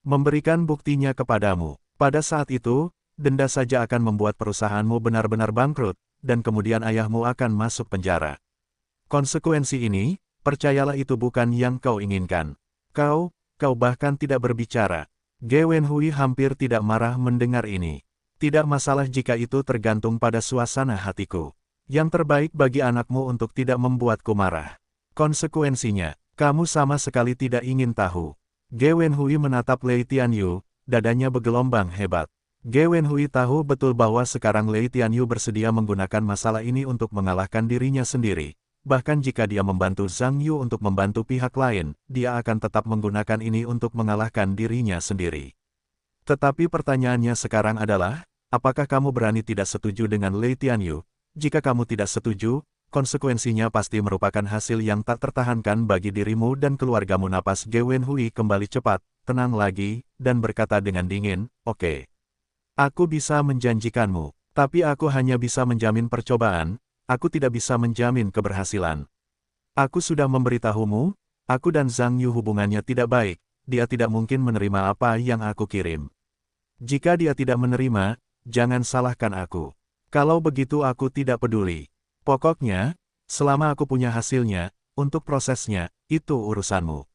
memberikan buktinya kepadamu. Pada saat itu, denda saja akan membuat perusahaanmu benar-benar bangkrut, dan kemudian ayahmu akan masuk penjara. Konsekuensi ini, percayalah itu bukan yang kau inginkan. Kau bahkan tidak berbicara. Ge Wenhui hampir tidak marah mendengar ini. Tidak masalah jika itu tergantung pada suasana hatiku. Yang terbaik bagi anakmu untuk tidak membuatku marah. Konsekuensinya, kamu sama sekali tidak ingin tahu. Ge Wenhui menatap Lei Tianyu, dadanya bergelombang hebat. Ge Wenhui tahu betul bahwa sekarang Lei Tianyu bersedia menggunakan masalah ini untuk mengalahkan dirinya sendiri. Bahkan jika dia membantu Zhang Yu untuk membantu pihak lain, dia akan tetap menggunakan ini untuk mengalahkan dirinya sendiri. Tetapi pertanyaannya sekarang adalah, apakah kamu berani tidak setuju dengan Lei Tianyu? Jika kamu tidak setuju, konsekuensinya pasti merupakan hasil yang tak tertahankan bagi dirimu dan keluargamu. Napas Ge Wenhui kembali cepat, tenang lagi, dan berkata dengan dingin, oke. Aku bisa menjanjikanmu, tapi aku hanya bisa menjamin percobaan, aku tidak bisa menjamin keberhasilan. Aku sudah memberitahumu, aku dan Zhang Yu hubungannya tidak baik, dia tidak mungkin menerima apa yang aku kirim. Jika dia tidak menerima, jangan salahkan aku. Kalau begitu aku tidak peduli. Pokoknya, selama aku punya hasilnya, untuk prosesnya, itu urusanmu.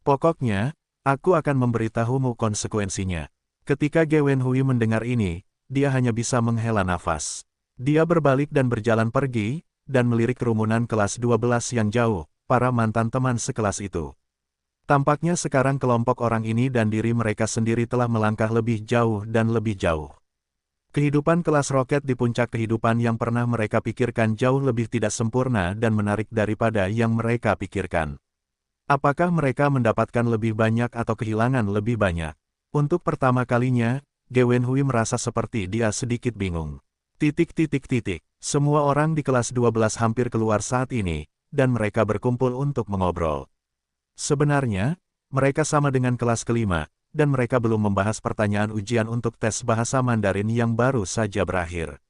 Pokoknya, aku akan memberitahumu konsekuensinya. Ketika Ge Wenhui mendengar ini, dia hanya bisa menghela nafas. Dia berbalik dan berjalan pergi, dan melirik kerumunan kelas 12 yang jauh, para mantan teman sekelas itu. Tampaknya sekarang kelompok orang ini dan diri mereka sendiri telah melangkah lebih jauh dan lebih jauh. Kehidupan kelas roket di puncak kehidupan yang pernah mereka pikirkan jauh lebih tidak sempurna dan menarik daripada yang mereka pikirkan. Apakah mereka mendapatkan lebih banyak atau kehilangan lebih banyak? Untuk pertama kalinya, Ge Wenhui merasa seperti dia sedikit bingung. Semua orang di kelas 12 hampir keluar saat ini, dan mereka berkumpul untuk mengobrol. Sebenarnya, mereka sama dengan kelas kelima, dan mereka belum membahas pertanyaan ujian untuk tes bahasa Mandarin yang baru saja berakhir.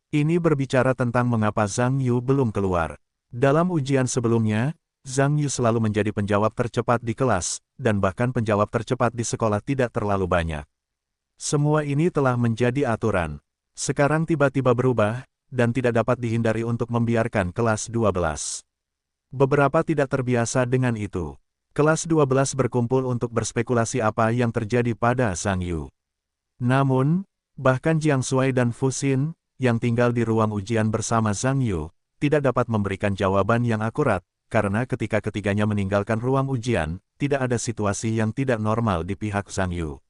Ini berbicara tentang mengapa Zhang Yu belum keluar. Dalam ujian sebelumnya, Zhang Yu selalu menjadi penjawab tercepat di kelas, dan bahkan penjawab tercepat di sekolah tidak terlalu banyak. Semua ini telah menjadi aturan. Sekarang tiba-tiba berubah, dan tidak dapat dihindari untuk membiarkan kelas 12. Beberapa tidak terbiasa dengan itu. Kelas 12 berkumpul untuk berspekulasi apa yang terjadi pada Zhang Yu. Namun, bahkan Jiang Shuai dan Fu Xin, yang tinggal di ruang ujian bersama Zhang Yu, tidak dapat memberikan jawaban yang akurat, karena ketika ketiganya meninggalkan ruang ujian, tidak ada situasi yang tidak normal di pihak Zhang Yu.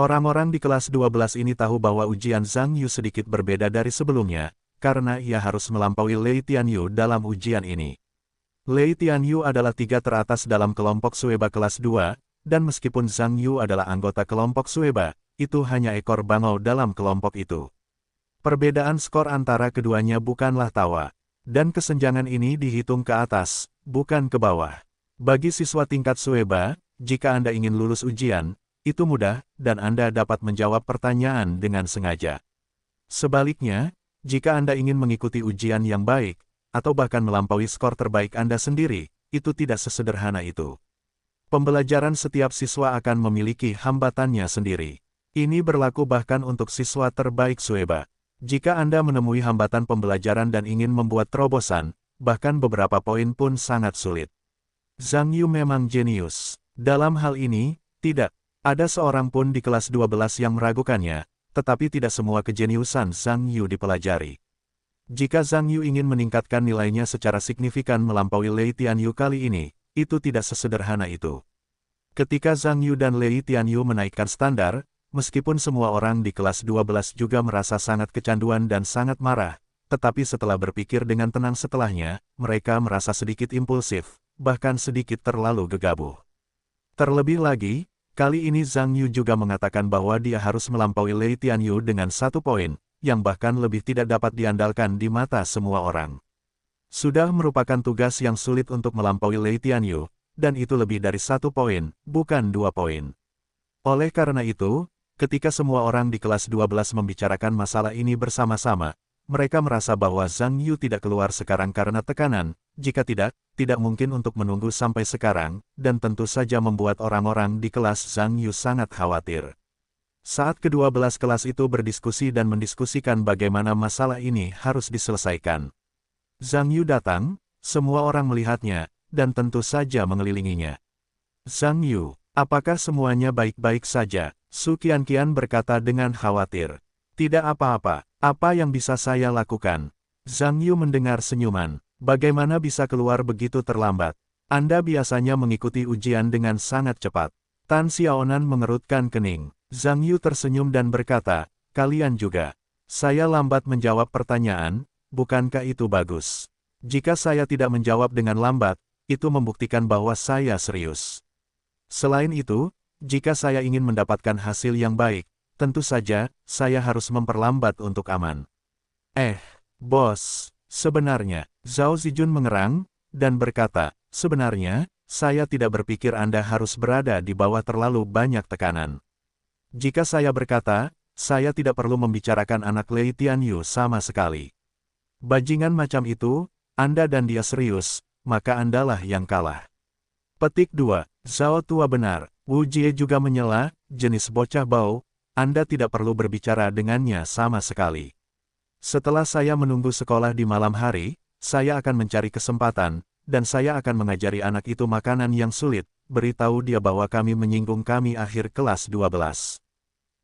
Orang-orang di kelas 12 ini tahu bahwa ujian Zhang Yu sedikit berbeda dari sebelumnya, karena ia harus melampaui Lei Tianyu dalam ujian ini. Lei Tianyu adalah 3 teratas dalam kelompok Sueba kelas 2, dan meskipun Zhang Yu adalah anggota kelompok Sueba, itu hanya ekor bangau dalam kelompok itu. Perbedaan skor antara keduanya bukanlah tawa. Dan kesenjangan ini dihitung ke atas, bukan ke bawah. Bagi siswa tingkat Sueba, jika Anda ingin lulus ujian, itu mudah, dan Anda dapat menjawab pertanyaan dengan sengaja. Sebaliknya, jika Anda ingin mengikuti ujian yang baik, atau bahkan melampaui skor terbaik Anda sendiri, itu tidak sesederhana itu. Pembelajaran setiap siswa akan memiliki hambatannya sendiri. Ini berlaku bahkan untuk siswa terbaik Sueba. Jika Anda menemui hambatan pembelajaran dan ingin membuat terobosan, bahkan beberapa poin pun sangat sulit. Zhang Yu memang jenius. Dalam hal ini, tidak ada seorang pun di kelas 12 yang meragukannya, tetapi tidak semua kejeniusan Zhang Yu dipelajari. Jika Zhang Yu ingin meningkatkan nilainya secara signifikan melampaui Lei Tianyu kali ini, itu tidak sesederhana itu. Ketika Zhang Yu dan Lei Tianyu menaikkan standar, meskipun semua orang di kelas 12 juga merasa sangat kecanduan dan sangat marah, tetapi setelah berpikir dengan tenang setelahnya, mereka merasa sedikit impulsif, bahkan sedikit terlalu gegabah. Terlebih lagi, kali ini Zhang Yu juga mengatakan bahwa dia harus melampaui Lei Tianyu dengan 1 poin, yang bahkan lebih tidak dapat diandalkan di mata semua orang. Sudah merupakan tugas yang sulit untuk melampaui Lei Tianyu, dan itu lebih dari 1 poin, bukan 2 poin. Oleh karena itu, ketika semua orang di kelas 12 membicarakan masalah ini bersama-sama, mereka merasa bahwa Zhang Yu tidak keluar sekarang karena tekanan, jika tidak mungkin untuk menunggu sampai sekarang, dan tentu saja membuat orang-orang di kelas Zhang Yu sangat khawatir. Saat ke-12 kelas itu berdiskusi dan mendiskusikan bagaimana masalah ini harus diselesaikan. Zhang Yu datang, semua orang melihatnya, dan tentu saja mengelilinginya. Zhang Yu, apakah semuanya baik-baik saja? Su Qianqian berkata dengan khawatir. Tidak apa-apa, apa yang bisa saya lakukan? Zhang Yu mendengar senyuman. Bagaimana bisa keluar begitu terlambat? Anda biasanya mengikuti ujian dengan sangat cepat. Tan Xiaonan mengerutkan kening. Zhang Yu tersenyum dan berkata, kalian juga. Saya lambat menjawab pertanyaan, bukankah itu bagus? Jika saya tidak menjawab dengan lambat, itu membuktikan bahwa saya serius. Selain itu, jika saya ingin mendapatkan hasil yang baik, tentu saja, saya harus memperlambat untuk aman. Bos, sebenarnya, Zhao Zijun mengerang, dan berkata, sebenarnya, saya tidak berpikir Anda harus berada di bawah terlalu banyak tekanan. Jika saya berkata, saya tidak perlu membicarakan anak Lei Tianyu sama sekali. Bajingan macam itu, Anda dan dia serius, maka Andalah yang kalah. Petik 2. Zhao tua benar. Wu Jie juga menyela, jenis bocah bau, Anda tidak perlu berbicara dengannya sama sekali. Setelah saya menunggu sekolah di malam hari, saya akan mencari kesempatan, dan saya akan mengajari anak itu makanan yang sulit, beritahu dia bahwa kami menyinggung kami akhir kelas 12.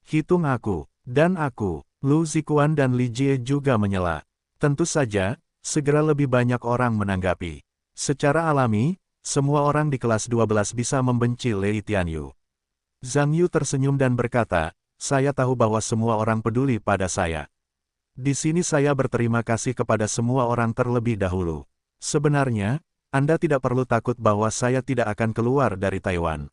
Hitung aku, dan aku, Lu Zikuan dan Li Jie juga menyela. Tentu saja, segera lebih banyak orang menanggapi. Secara alami, semua orang di kelas 12 bisa membenci Lei Tianyu. Zhang Yu tersenyum dan berkata, saya tahu bahwa semua orang peduli pada saya. Di sini saya berterima kasih kepada semua orang terlebih dahulu. Sebenarnya, Anda tidak perlu takut bahwa saya tidak akan keluar dari Taiwan.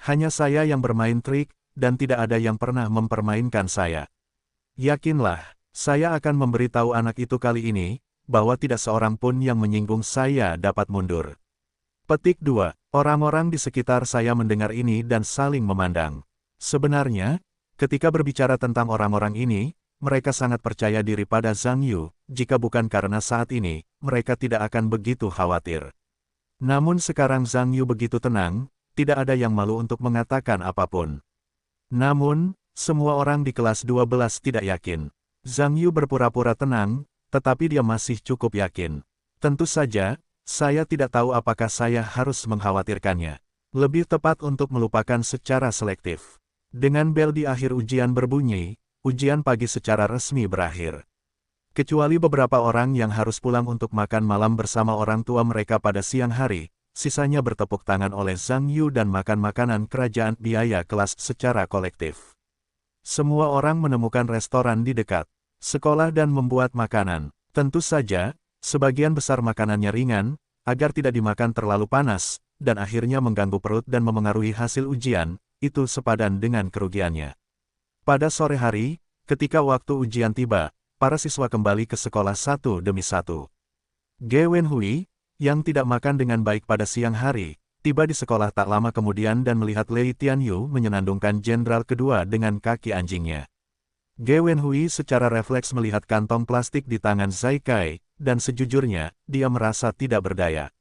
Hanya saya yang bermain trik, dan tidak ada yang pernah mempermainkan saya. Yakinlah, saya akan memberitahu anak itu kali ini, bahwa tidak seorang pun yang menyinggung saya dapat mundur. Petik 2. Orang-orang di sekitar saya mendengar ini dan saling memandang. Sebenarnya, ketika berbicara tentang orang-orang ini, mereka sangat percaya diri pada Zhang Yu, jika bukan karena saat ini, mereka tidak akan begitu khawatir. Namun sekarang Zhang Yu begitu tenang, tidak ada yang malu untuk mengatakan apapun. Namun, semua orang di kelas 12 tidak yakin. Zhang Yu berpura-pura tenang, tetapi dia masih cukup yakin. Tentu saja, saya tidak tahu apakah saya harus mengkhawatirkannya. Lebih tepat untuk melupakan secara selektif. Dengan bel di akhir ujian berbunyi, ujian pagi secara resmi berakhir. Kecuali beberapa orang yang harus pulang untuk makan malam bersama orang tua mereka pada siang hari, sisanya bertepuk tangan oleh Zhang Yu dan makan makanan kerajaan biaya kelas secara kolektif. Semua orang menemukan restoran di dekat sekolah dan membuat makanan. Tentu saja, sebagian besar makanannya ringan, agar tidak dimakan terlalu panas, dan akhirnya mengganggu perut dan memengaruhi hasil ujian, itu sepadan dengan kerugiannya. Pada sore hari, ketika waktu ujian tiba, para siswa kembali ke sekolah satu demi satu. Ge Wenhui, yang tidak makan dengan baik pada siang hari, tiba di sekolah tak lama kemudian dan melihat Lei Tianyu menyenandungkan jenderal kedua dengan kaki anjingnya. Ge Wenhui secara refleks melihat kantong plastik di tangan Zai Kai, dan sejujurnya, dia merasa tidak berdaya.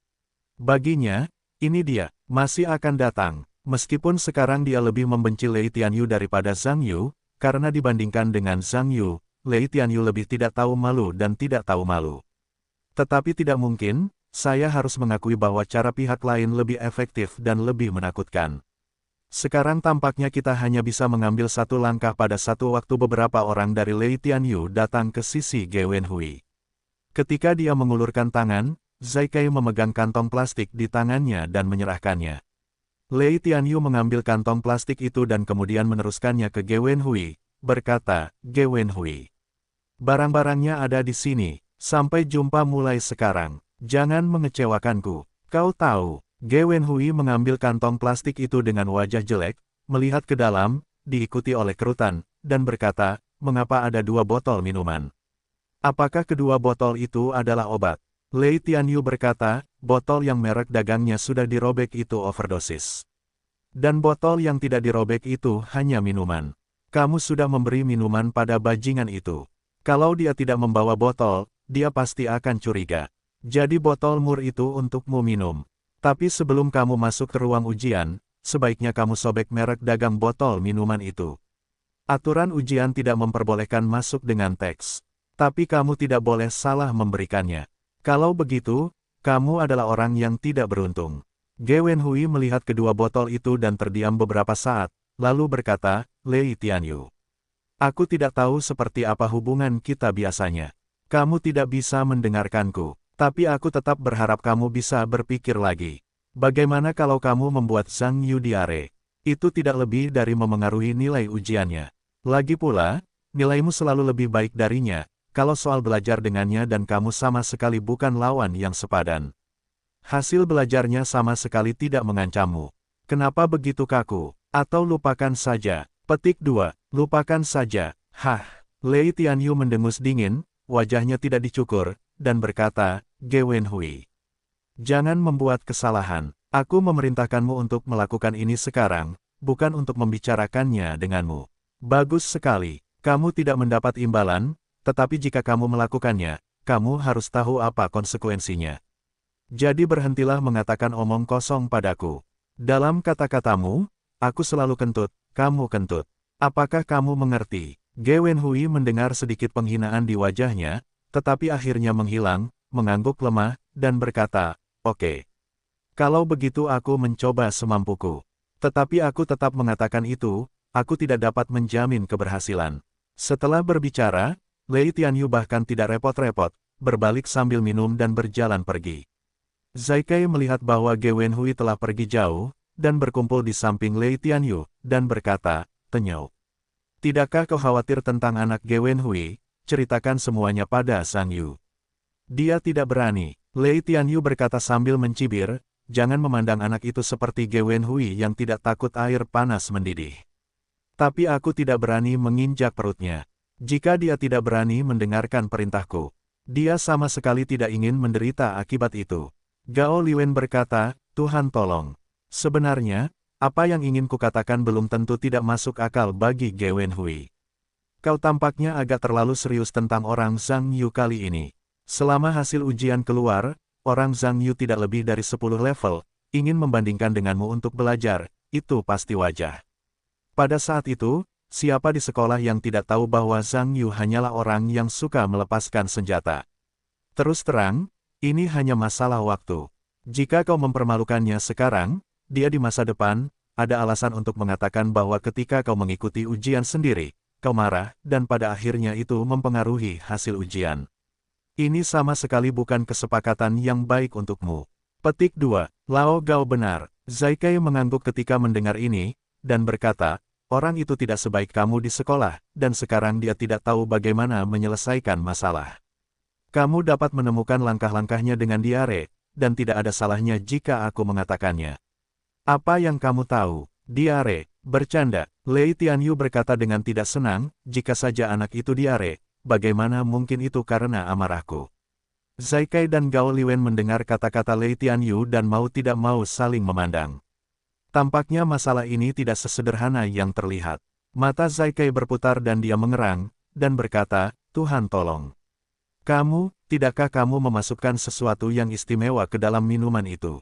Baginya, ini dia, masih akan datang. Meskipun sekarang dia lebih membenci Lei Tianyu daripada Zhang Yu, karena dibandingkan dengan Zhang Yu, Lei Tianyu lebih tidak tahu malu dan tidak tahu malu. Tetapi tidak mungkin, saya harus mengakui bahwa cara pihak lain lebih efektif dan lebih menakutkan. Sekarang tampaknya kita hanya bisa mengambil satu langkah pada satu waktu beberapa orang dari Lei Tianyu datang ke sisi Ge Wenhui. Ketika dia mengulurkan tangan, Zai Kai memegang kantong plastik di tangannya dan menyerahkannya. Lei Tianyu mengambil kantong plastik itu dan kemudian meneruskannya ke Ge Wenhui, berkata, Ge Wenhui, barang-barangnya ada di sini, sampai jumpa mulai sekarang, jangan mengecewakanku, kau tahu. Ge Wenhui mengambil kantong plastik itu dengan wajah jelek, melihat ke dalam, diikuti oleh kerutan, dan berkata, mengapa ada 2 botol minuman? Apakah kedua botol itu adalah obat? Lei Tianyu berkata, botol yang merek dagangnya sudah dirobek itu overdosis. Dan botol yang tidak dirobek itu hanya minuman. Kamu sudah memberi minuman pada bajingan itu. Kalau dia tidak membawa botol, dia pasti akan curiga. Jadi botol mur itu untukmu minum. Tapi sebelum kamu masuk ke ruang ujian, sebaiknya kamu sobek merek dagang botol minuman itu. Aturan ujian tidak memperbolehkan masuk dengan teks. Tapi kamu tidak boleh salah memberikannya. Kalau begitu, kamu adalah orang yang tidak beruntung. Ge Wenhui melihat kedua botol itu dan terdiam beberapa saat, lalu berkata, Lei Tianyu. Aku tidak tahu seperti apa hubungan kita biasanya. Kamu tidak bisa mendengarkanku, tapi aku tetap berharap kamu bisa berpikir lagi. Bagaimana kalau kamu membuat Zhang Yu diare? Itu tidak lebih dari memengaruhi nilai ujiannya. Lagi pula, nilaimu selalu lebih baik darinya, kalau soal belajar dengannya dan kamu sama sekali bukan lawan yang sepadan. Hasil belajarnya sama sekali tidak mengancammu. Kenapa begitu kaku? Atau lupakan saja. Petik 2. Lupakan saja. Hah. Lei Tianyu mendengus dingin, wajahnya tidak dicukur, dan berkata, Ge Wenhui. Jangan membuat kesalahan. Aku memerintahkanmu untuk melakukan ini sekarang, bukan untuk membicarakannya denganmu. Bagus sekali. Kamu tidak mendapat imbalan, tetapi jika kamu melakukannya, kamu harus tahu apa konsekuensinya. Jadi berhentilah mengatakan omong kosong padaku. Dalam kata-katamu, aku selalu kentut, kamu kentut. Apakah kamu mengerti? Ge Wenhui mendengar sedikit penghinaan di wajahnya, tetapi akhirnya menghilang, mengangguk lemah, dan berkata, oke. Kalau begitu aku mencoba semampuku. Tetapi aku tetap mengatakan itu, aku tidak dapat menjamin keberhasilan. Setelah berbicara, Lei Tianyu bahkan tidak repot-repot, berbalik sambil minum dan berjalan pergi. Zai Kai melihat bahwa Ge Wenhui telah pergi jauh, dan berkumpul di samping Lei Tianyu, dan berkata, Tenyau. Tidakkah kau khawatir tentang anak Ge Wenhui? Ceritakan semuanya pada Zhang Yu. Dia tidak berani. Lei Tianyu berkata sambil mencibir, jangan memandang anak itu seperti Ge Wenhui yang tidak takut air panas mendidih. Tapi aku tidak berani menginjak perutnya. Jika dia tidak berani mendengarkan perintahku, dia sama sekali tidak ingin menderita akibat itu. Gao Liwen berkata, Tuhan tolong. Sebenarnya, apa yang ingin kukatakan belum tentu tidak masuk akal bagi Ge Wenhui. Kau tampaknya agak terlalu serius tentang orang Zhang Yu kali ini. Selama hasil ujian keluar, orang Zhang Yu tidak lebih dari 10 level, ingin membandingkan denganmu untuk belajar, itu pasti wajar. Pada saat itu, siapa di sekolah yang tidak tahu bahwa Zhang Yu hanyalah orang yang suka melepaskan senjata? Terus terang, ini hanya masalah waktu. Jika kau mempermalukannya sekarang, dia di masa depan, ada alasan untuk mengatakan bahwa ketika kau mengikuti ujian sendiri, kau marah, dan pada akhirnya itu mempengaruhi hasil ujian. Ini sama sekali bukan kesepakatan yang baik untukmu. Petik 2. Lao Gao benar. Zai Kai mengangguk ketika mendengar ini, dan berkata, orang itu tidak sebaik kamu di sekolah, dan sekarang dia tidak tahu bagaimana menyelesaikan masalah. Kamu dapat menemukan langkah-langkahnya dengan diare, dan tidak ada salahnya jika aku mengatakannya. Apa yang kamu tahu? Diare, bercanda. Lei Tianyu berkata dengan tidak senang, jika saja anak itu diare, bagaimana mungkin itu karena amarahku? Zai Kai dan Gao Liwen mendengar kata-kata Lei Tianyu dan mau tidak mau saling memandang. Tampaknya masalah ini tidak sesederhana yang terlihat. Mata Zai Kai berputar dan dia mengerang, dan berkata, Tuhan tolong. Tidakkah kamu memasukkan sesuatu yang istimewa ke dalam minuman itu?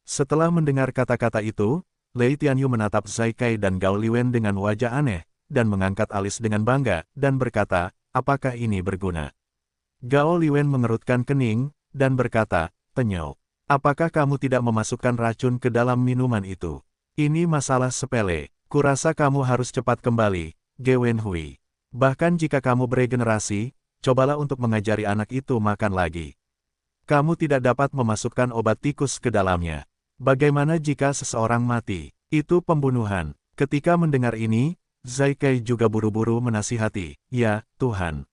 Setelah mendengar kata-kata itu, Lei Tianyu menatap Zai Kai dan Gao Liwen dengan wajah aneh, dan mengangkat alis dengan bangga, dan berkata, apakah ini berguna? Gao Liwen mengerutkan kening, dan berkata, Tenyau, apakah kamu tidak memasukkan racun ke dalam minuman itu? Ini masalah sepele, kurasa kamu harus cepat kembali, Ge Wenhui. Bahkan jika kamu beregenerasi, cobalah untuk mengajari anak itu makan lagi. Kamu tidak dapat memasukkan obat tikus ke dalamnya. Bagaimana jika seseorang mati? Itu pembunuhan. Ketika mendengar ini, Zai Kai juga buru-buru menasihati, ya, Tuhan.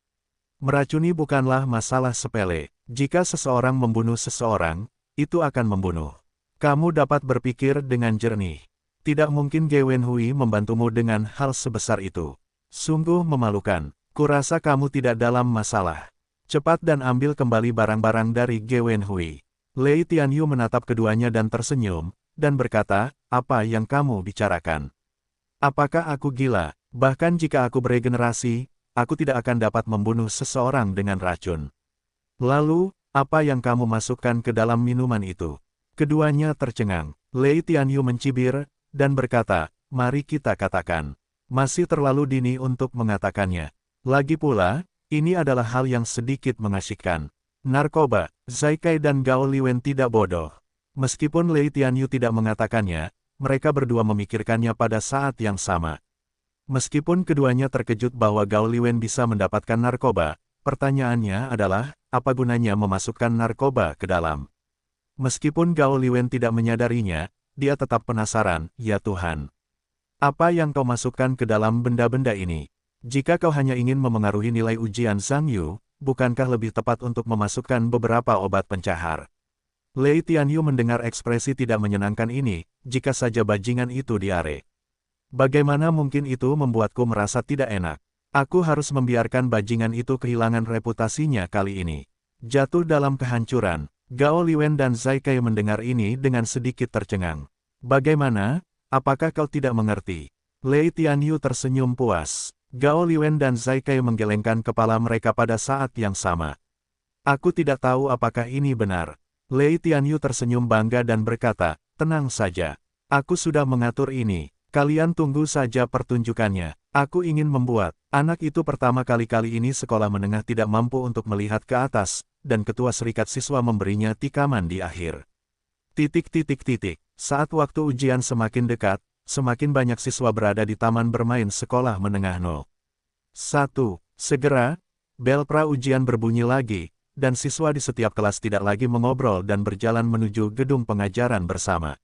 Meracuni bukanlah masalah sepele. Jika seseorang membunuh seseorang, itu akan membunuh. Kamu dapat berpikir dengan jernih. Tidak mungkin Ge Wenhui membantumu dengan hal sebesar itu. Sungguh memalukan. Kurasa kamu tidak dalam masalah. Cepat dan ambil kembali barang-barang dari Ge Wenhui. Lei Tianyu menatap keduanya dan tersenyum, dan berkata, apa yang kamu bicarakan? Apakah aku gila? Bahkan jika aku beregenerasi, aku tidak akan dapat membunuh seseorang dengan racun. Lalu, apa yang kamu masukkan ke dalam minuman itu? Keduanya tercengang. Lei Tianyu mencibir, dan berkata, mari kita katakan. Masih terlalu dini untuk mengatakannya. Lagi pula, ini adalah hal yang sedikit mengasyikkan. Narkoba, Zai Kai dan Gao Liwen tidak bodoh. Meskipun Lei Tianyu tidak mengatakannya, mereka berdua memikirkannya pada saat yang sama. Meskipun keduanya terkejut bahwa Gao Liwen bisa mendapatkan narkoba, pertanyaannya adalah, apa gunanya memasukkan narkoba ke dalam? Meskipun Gao Liwen tidak menyadarinya, dia tetap penasaran, ya Tuhan. Apa yang kau masukkan ke dalam benda-benda ini? Jika kau hanya ingin memengaruhi nilai ujian Zhang Yu, bukankah lebih tepat untuk memasukkan beberapa obat pencahar? Lei Tianyu mendengar ekspresi tidak menyenangkan ini, jika saja bajingan itu diare. Bagaimana mungkin itu membuatku merasa tidak enak? Aku harus membiarkan bajingan itu kehilangan reputasinya kali ini. Jatuh dalam kehancuran. Gao Liwen dan Zai Kai mendengar ini dengan sedikit tercengang. Bagaimana? Apakah kau tidak mengerti? Lei Tianyu tersenyum puas. Gao Liwen dan Zai Kai menggelengkan kepala mereka pada saat yang sama. Aku tidak tahu apakah ini benar. Lei Tianyu tersenyum bangga dan berkata, tenang saja. Aku sudah mengatur ini. Kalian tunggu saja pertunjukannya. Aku ingin membuat anak itu pertama kali ini sekolah menengah tidak mampu untuk melihat ke atas, dan ketua serikat siswa memberinya tikaman di akhir. Saat waktu ujian semakin dekat, semakin banyak siswa berada di taman bermain sekolah menengah 1. Segera, bel pra ujian berbunyi lagi, dan siswa di setiap kelas tidak lagi mengobrol dan berjalan menuju gedung pengajaran bersama.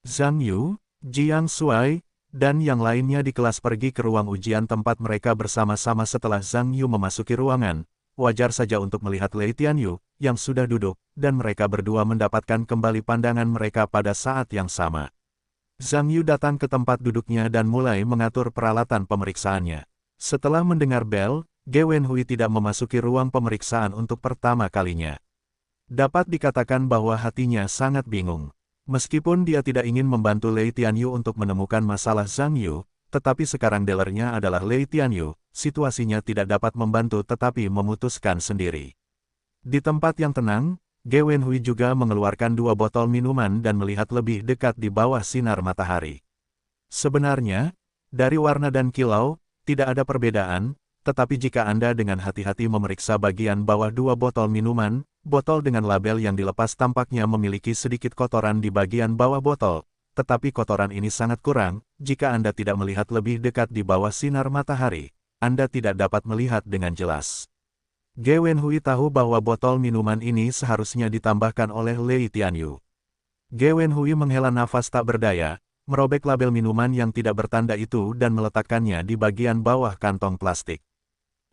Zhang Yu, Jiang Shuai, dan yang lainnya di kelas pergi ke ruang ujian tempat mereka bersama-sama setelah Zhang Yu memasuki ruangan. Wajar saja untuk melihat Lei Tianyu, yang sudah duduk, dan mereka berdua mendapatkan kembali pandangan mereka pada saat yang sama. Zhang Yu datang ke tempat duduknya dan mulai mengatur peralatan pemeriksaannya. Setelah mendengar bel, Ge Wenhui tidak memasuki ruang pemeriksaan untuk pertama kalinya. Dapat dikatakan bahwa hatinya sangat bingung. Meskipun dia tidak ingin membantu Lei Tianyu untuk menemukan masalah Zhang Yu, tetapi sekarang dealernya adalah Lei Tianyu, situasinya tidak dapat membantu tetapi memutuskan sendiri. Di tempat yang tenang, Ge Wenhui juga mengeluarkan 2 botol minuman dan melihat lebih dekat di bawah sinar matahari. Sebenarnya, dari warna dan kilau, tidak ada perbedaan, tetapi jika Anda dengan hati-hati memeriksa bagian bawah 2 botol minuman, botol dengan label yang dilepas tampaknya memiliki sedikit kotoran di bagian bawah botol, tetapi kotoran ini sangat kurang. Jika Anda tidak melihat lebih dekat di bawah sinar matahari, Anda tidak dapat melihat dengan jelas. Ge Wenhui tahu bahwa botol minuman ini seharusnya ditambahkan oleh Lei Tianyu. Ge Wenhui menghela nafas tak berdaya, merobek label minuman yang tidak bertanda itu dan meletakkannya di bagian bawah kantong plastik.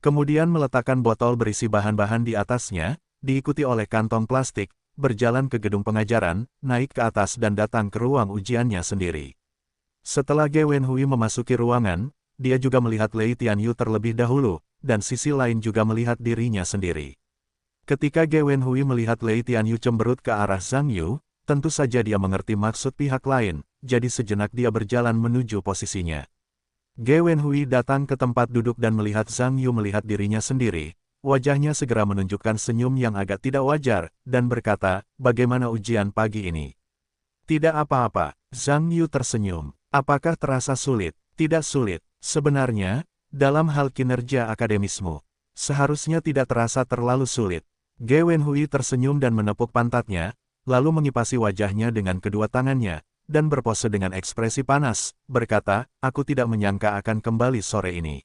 Kemudian meletakkan botol berisi bahan-bahan di atasnya, diikuti oleh kantong plastik, berjalan ke gedung pengajaran, naik ke atas dan datang ke ruang ujiannya sendiri. Setelah Ge Wenhui memasuki ruangan, dia juga melihat Lei Tianyu terlebih dahulu, dan sisi lain juga melihat dirinya sendiri. Ketika Ge Wenhui melihat Lei Tianyu cemberut ke arah Zhang Yu, tentu saja dia mengerti maksud pihak lain, jadi sejenak dia berjalan menuju posisinya. Ge Wenhui datang ke tempat duduk dan melihat Zhang Yu melihat dirinya sendiri. Wajahnya segera menunjukkan senyum yang agak tidak wajar, dan berkata, bagaimana ujian pagi ini? Tidak apa-apa, Zhang Yu tersenyum. Apakah terasa sulit? Tidak sulit. Sebenarnya, dalam hal kinerja akademismu, seharusnya tidak terasa terlalu sulit. Ge Wenhui tersenyum dan menepuk pantatnya, lalu mengipasi wajahnya dengan kedua tangannya, dan berpose dengan ekspresi panas, berkata, aku tidak menyangka akan kembali sore ini.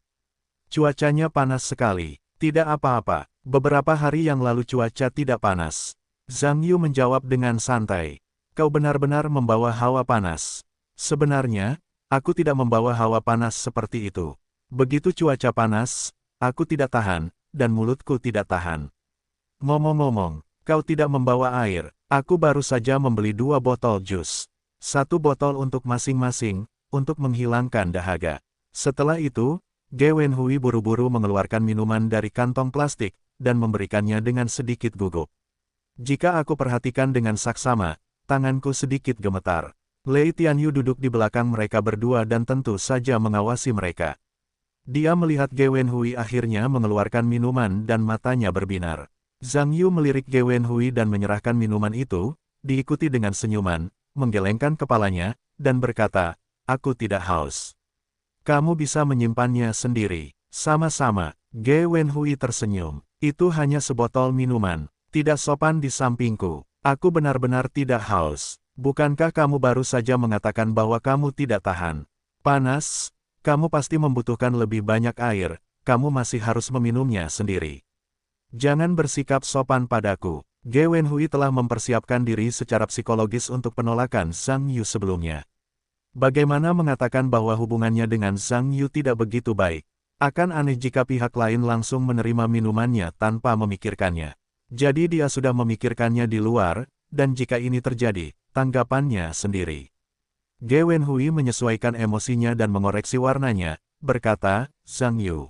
Cuacanya panas sekali. Tidak apa-apa, beberapa hari yang lalu cuaca tidak panas. Zhang Yu menjawab dengan santai. Kau benar-benar membawa hawa panas. Sebenarnya, aku tidak membawa hawa panas seperti itu. Begitu cuaca panas, aku tidak tahan, dan mulutku tidak tahan. Ngomong-ngomong, kau tidak membawa air. Aku baru saja membeli 2 botol jus. 1 botol untuk masing-masing, untuk menghilangkan dahaga. Setelah itu, Ge Wenhui buru-buru mengeluarkan minuman dari kantong plastik, dan memberikannya dengan sedikit gugup. Jika aku perhatikan dengan saksama, tanganku sedikit gemetar. Lei Tianyu duduk di belakang mereka berdua dan tentu saja mengawasi mereka. Dia melihat Ge Wenhui akhirnya mengeluarkan minuman dan matanya berbinar. Zhang Yu melirik Ge Wenhui dan menyerahkan minuman itu, diikuti dengan senyuman, menggelengkan kepalanya, dan berkata, "Aku tidak haus. Kamu bisa menyimpannya sendiri." Sama-sama, Ge Wenhui tersenyum. Itu hanya sebotol minuman, tidak sopan di sampingku. Aku benar-benar tidak haus. Bukankah kamu baru saja mengatakan bahwa kamu tidak tahan panas? Kamu pasti membutuhkan lebih banyak air, kamu masih harus meminumnya sendiri. Jangan bersikap sopan padaku. Ge Wenhui telah mempersiapkan diri secara psikologis untuk penolakan Zhang Yu sebelumnya. Bagaimana mengatakan bahwa hubungannya dengan Zhang Yu tidak begitu baik? Akan aneh jika pihak lain langsung menerima minumannya tanpa memikirkannya. Jadi dia sudah memikirkannya di luar, dan jika ini terjadi, tanggapannya sendiri. Ge Wenhui menyesuaikan emosinya dan mengoreksi warnanya, berkata, "Zhang Yu,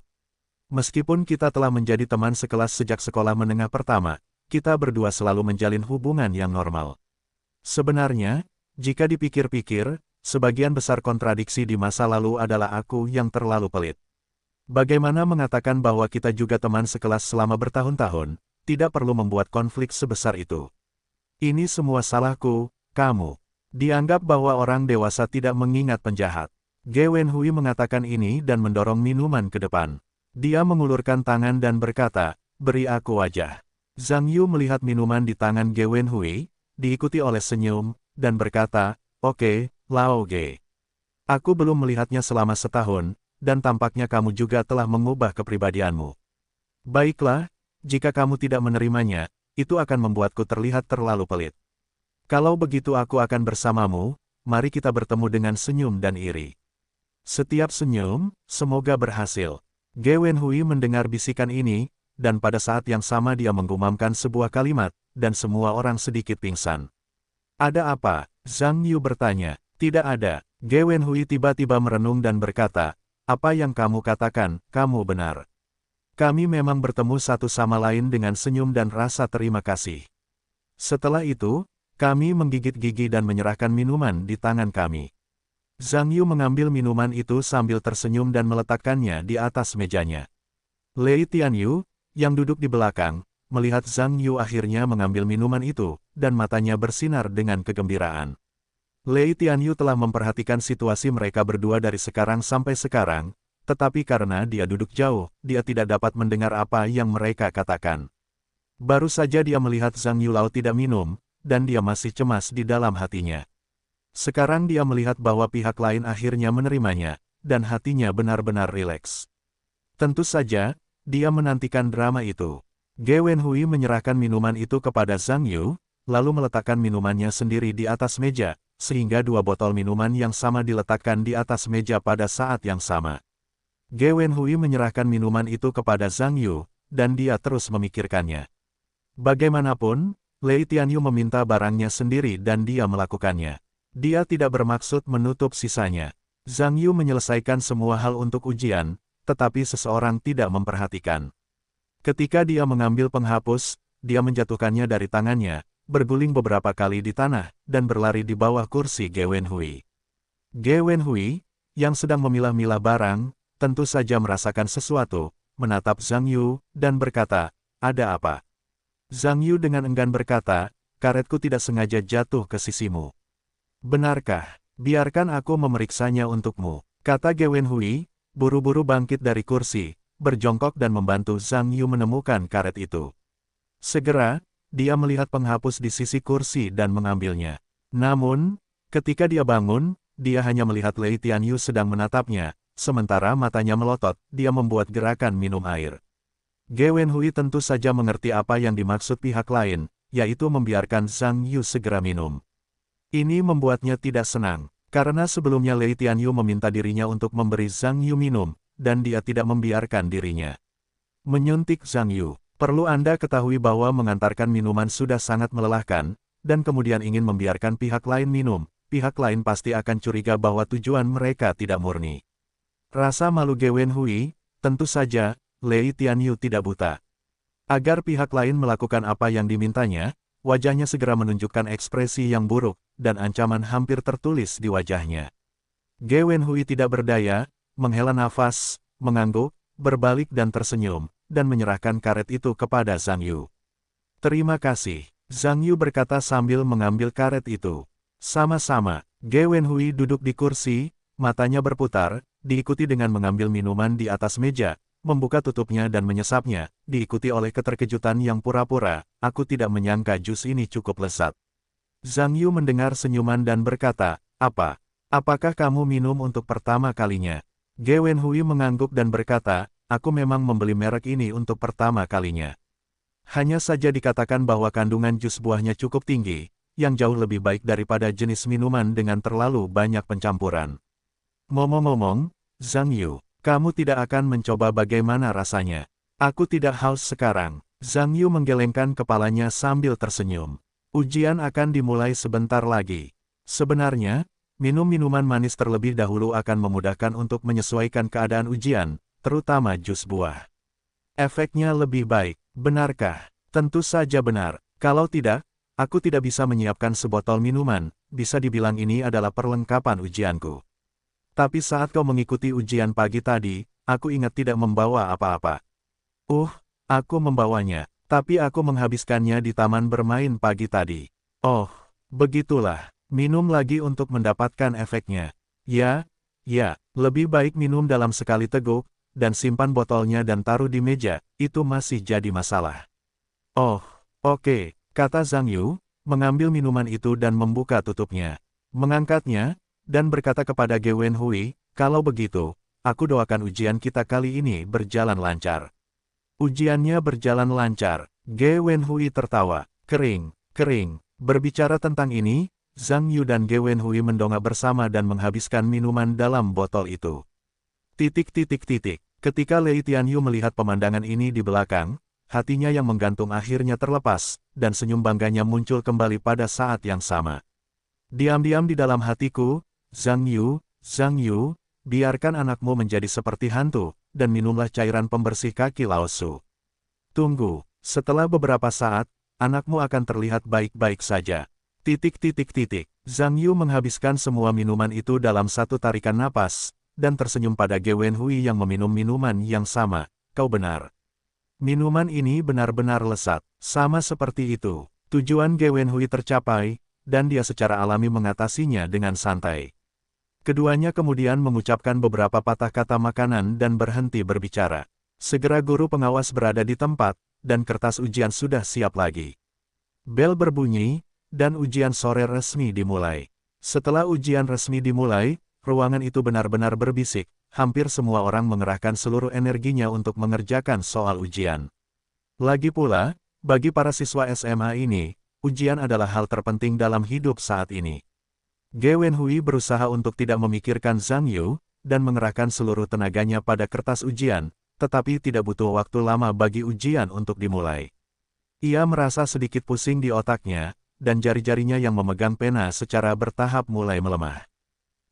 meskipun kita telah menjadi teman sekelas sejak sekolah menengah pertama, kita berdua selalu menjalin hubungan yang normal. Sebenarnya, jika dipikir-pikir, sebagian besar kontradiksi di masa lalu adalah aku yang terlalu pelit. Bagaimana mengatakan bahwa kita juga teman sekelas selama bertahun-tahun, tidak perlu membuat konflik sebesar itu. Ini semua salahku, kamu." Dianggap bahwa orang dewasa tidak mengingat penjahat. Ge Wenhui mengatakan ini dan mendorong minuman ke depan. Dia mengulurkan tangan dan berkata, "Beri aku wajah." Zhang Yu melihat minuman di tangan Ge Wenhui, diikuti oleh senyum, dan berkata, "Oke, Lao Ge. Aku belum melihatnya selama setahun, dan tampaknya kamu juga telah mengubah kepribadianmu. Baiklah, jika kamu tidak menerimanya, itu akan membuatku terlihat terlalu pelit. Kalau begitu aku akan bersamamu, mari kita bertemu dengan senyum dan iri. Setiap senyum, semoga berhasil." Ge Wenhui mendengar bisikan ini, dan pada saat yang sama dia menggumamkan sebuah kalimat, dan semua orang sedikit pingsan. "Ada apa?" Zhang Yu bertanya. "Tidak ada." Ge Wenhui tiba-tiba merenung dan berkata, "Apa yang kamu katakan, kamu benar. Kami memang bertemu satu sama lain dengan senyum dan rasa terima kasih. Setelah itu, kami menggigit gigi dan menyerahkan minuman di tangan kami." Zhang Yu mengambil minuman itu sambil tersenyum dan meletakkannya di atas mejanya. Lei Tianyu, yang duduk di belakang, melihat Zhang Yu akhirnya mengambil minuman itu, dan matanya bersinar dengan kegembiraan. Lei Tianyu telah memperhatikan situasi mereka berdua dari sekarang sampai sekarang, tetapi karena dia duduk jauh, dia tidak dapat mendengar apa yang mereka katakan. Baru saja dia melihat Zhang Yulao tidak minum, dan dia masih cemas di dalam hatinya. Sekarang dia melihat bahwa pihak lain akhirnya menerimanya, dan hatinya benar-benar rileks. Tentu saja, dia menantikan drama itu. Ge Wenhui menyerahkan minuman itu kepada Zhang Yu, lalu meletakkan minumannya sendiri di atas meja, sehingga dua botol minuman yang sama diletakkan di atas meja pada saat yang sama. Ge Wenhui menyerahkan minuman itu kepada Zhang Yu, dan dia terus memikirkannya. Bagaimanapun, Lei Tianyu meminta barangnya sendiri dan dia melakukannya. Dia tidak bermaksud menutup sisanya. Zhang Yu menyelesaikan semua hal untuk ujian, tetapi seseorang tidak memperhatikan. Ketika dia mengambil penghapus, dia menjatuhkannya dari tangannya, berguling beberapa kali di tanah, dan berlari di bawah kursi Ge Wenhui. Ge Wenhui, yang sedang memilah-milah barang, tentu saja merasakan sesuatu, menatap Zhang Yu, dan berkata, "Ada apa?" Zhang Yu dengan enggan berkata, "Karetku tidak sengaja jatuh ke sisimu." "Benarkah? Biarkan aku memeriksanya untukmu," kata Ge Wenhui, buru-buru bangkit dari kursi, berjongkok dan membantu Zhang Yu menemukan karet itu. Segera, dia melihat penghapus di sisi kursi dan mengambilnya. Namun, ketika dia bangun, dia hanya melihat Lei Tianyu sedang menatapnya, sementara matanya melotot, dia membuat gerakan minum air. Ge Wenhui tentu saja mengerti apa yang dimaksud pihak lain, yaitu membiarkan Zhang Yu segera minum. Ini membuatnya tidak senang, karena sebelumnya Lei Tianyu meminta dirinya untuk memberi Zhang Yu minum, dan dia tidak membiarkan dirinya. Menyuntik Zhang Yu, "Perlu Anda ketahui bahwa mengantarkan minuman sudah sangat melelahkan, dan kemudian ingin membiarkan pihak lain minum, pihak lain pasti akan curiga bahwa tujuan mereka tidak murni." Rasa malu Ge Wenhui, tentu saja, Lei Tianyu tidak buta. Agar pihak lain melakukan apa yang dimintanya, wajahnya segera menunjukkan ekspresi yang buruk, dan ancaman hampir tertulis di wajahnya. Ge Wenhui tidak berdaya, menghela nafas, mengangguk, berbalik dan tersenyum, dan menyerahkan karet itu kepada Zhang Yu. Terima kasih, Zhang Yu berkata sambil mengambil karet itu. Sama-sama, Ge Wenhui duduk di kursi, matanya berputar, diikuti dengan mengambil minuman di atas meja, membuka tutupnya dan menyesapnya, diikuti oleh keterkejutan yang pura-pura, aku tidak menyangka jus ini cukup lezat. Zhang Yu mendengar senyuman dan berkata, apa? Apakah kamu minum untuk pertama kalinya? Ge Wenhui mengangguk dan berkata, aku memang membeli merek ini untuk pertama kalinya. Hanya saja dikatakan bahwa kandungan jus buahnya cukup tinggi, yang jauh lebih baik daripada jenis minuman dengan terlalu banyak pencampuran. Ngomong-ngomong, Zhang Yu, kamu tidak akan mencoba bagaimana rasanya. Aku tidak haus sekarang. Zhang Yu menggelengkan kepalanya sambil tersenyum. Ujian akan dimulai sebentar lagi. Sebenarnya, minum minuman manis terlebih dahulu akan memudahkan untuk menyesuaikan keadaan ujian, terutama jus buah. Efeknya lebih baik, benarkah? Tentu saja benar. Kalau tidak, aku tidak bisa menyiapkan sebotol minuman, bisa dibilang ini adalah perlengkapan ujianku. Tapi saat kau mengikuti ujian pagi tadi, aku ingat tidak membawa apa-apa. Aku membawanya, tapi aku menghabiskannya di taman bermain pagi tadi. Oh, begitulah, minum lagi untuk mendapatkan efeknya. Ya, lebih baik minum dalam sekali teguk, dan simpan botolnya dan taruh di meja, itu masih jadi masalah. Oh, oke, kata Zhang Yu, mengambil minuman itu dan membuka tutupnya. Mengangkatnya, dan berkata kepada Ge Wenhui, kalau begitu, aku doakan ujian kita kali ini berjalan lancar. Ujiannya berjalan lancar. Ge Wenhui tertawa, kering. Berbicara tentang ini, Zhang Yu dan Ge Wenhui mendongak bersama dan menghabiskan minuman dalam botol itu. Ketika Lei Tianyu melihat pemandangan ini di belakang, hatinya yang menggantung akhirnya terlepas, dan senyum bangganya muncul kembali pada saat yang sama. Diam-diam di dalam hatiku, Zhang Yu, biarkan anakmu menjadi seperti hantu, dan minumlah cairan pembersih kaki Laosu. Tunggu, setelah beberapa saat, anakmu akan terlihat baik-baik saja. Zhang Yu menghabiskan semua minuman itu dalam satu tarikan napas, dan tersenyum pada Ge Wenhui yang meminum minuman yang sama. Kau benar. Minuman ini benar-benar lezat, sama seperti itu. Tujuan Ge Wenhui tercapai, dan dia secara alami mengatasinya dengan santai. Keduanya kemudian mengucapkan beberapa patah kata makanan dan berhenti berbicara. Segera guru pengawas berada di tempat, dan kertas ujian sudah siap lagi. Bel berbunyi, dan ujian sore resmi dimulai. Setelah ujian resmi dimulai, ruangan itu benar-benar berbisik, hampir semua orang mengerahkan seluruh energinya untuk mengerjakan soal ujian. Lagi pula, bagi para siswa SMA ini, ujian adalah hal terpenting dalam hidup saat ini. Ge Wenhui berusaha untuk tidak memikirkan Zhang Yu, dan mengerahkan seluruh tenaganya pada kertas ujian, tetapi tidak butuh waktu lama bagi ujian untuk dimulai. Ia merasa sedikit pusing di otaknya, dan jari-jarinya yang memegang pena secara bertahap mulai melemah.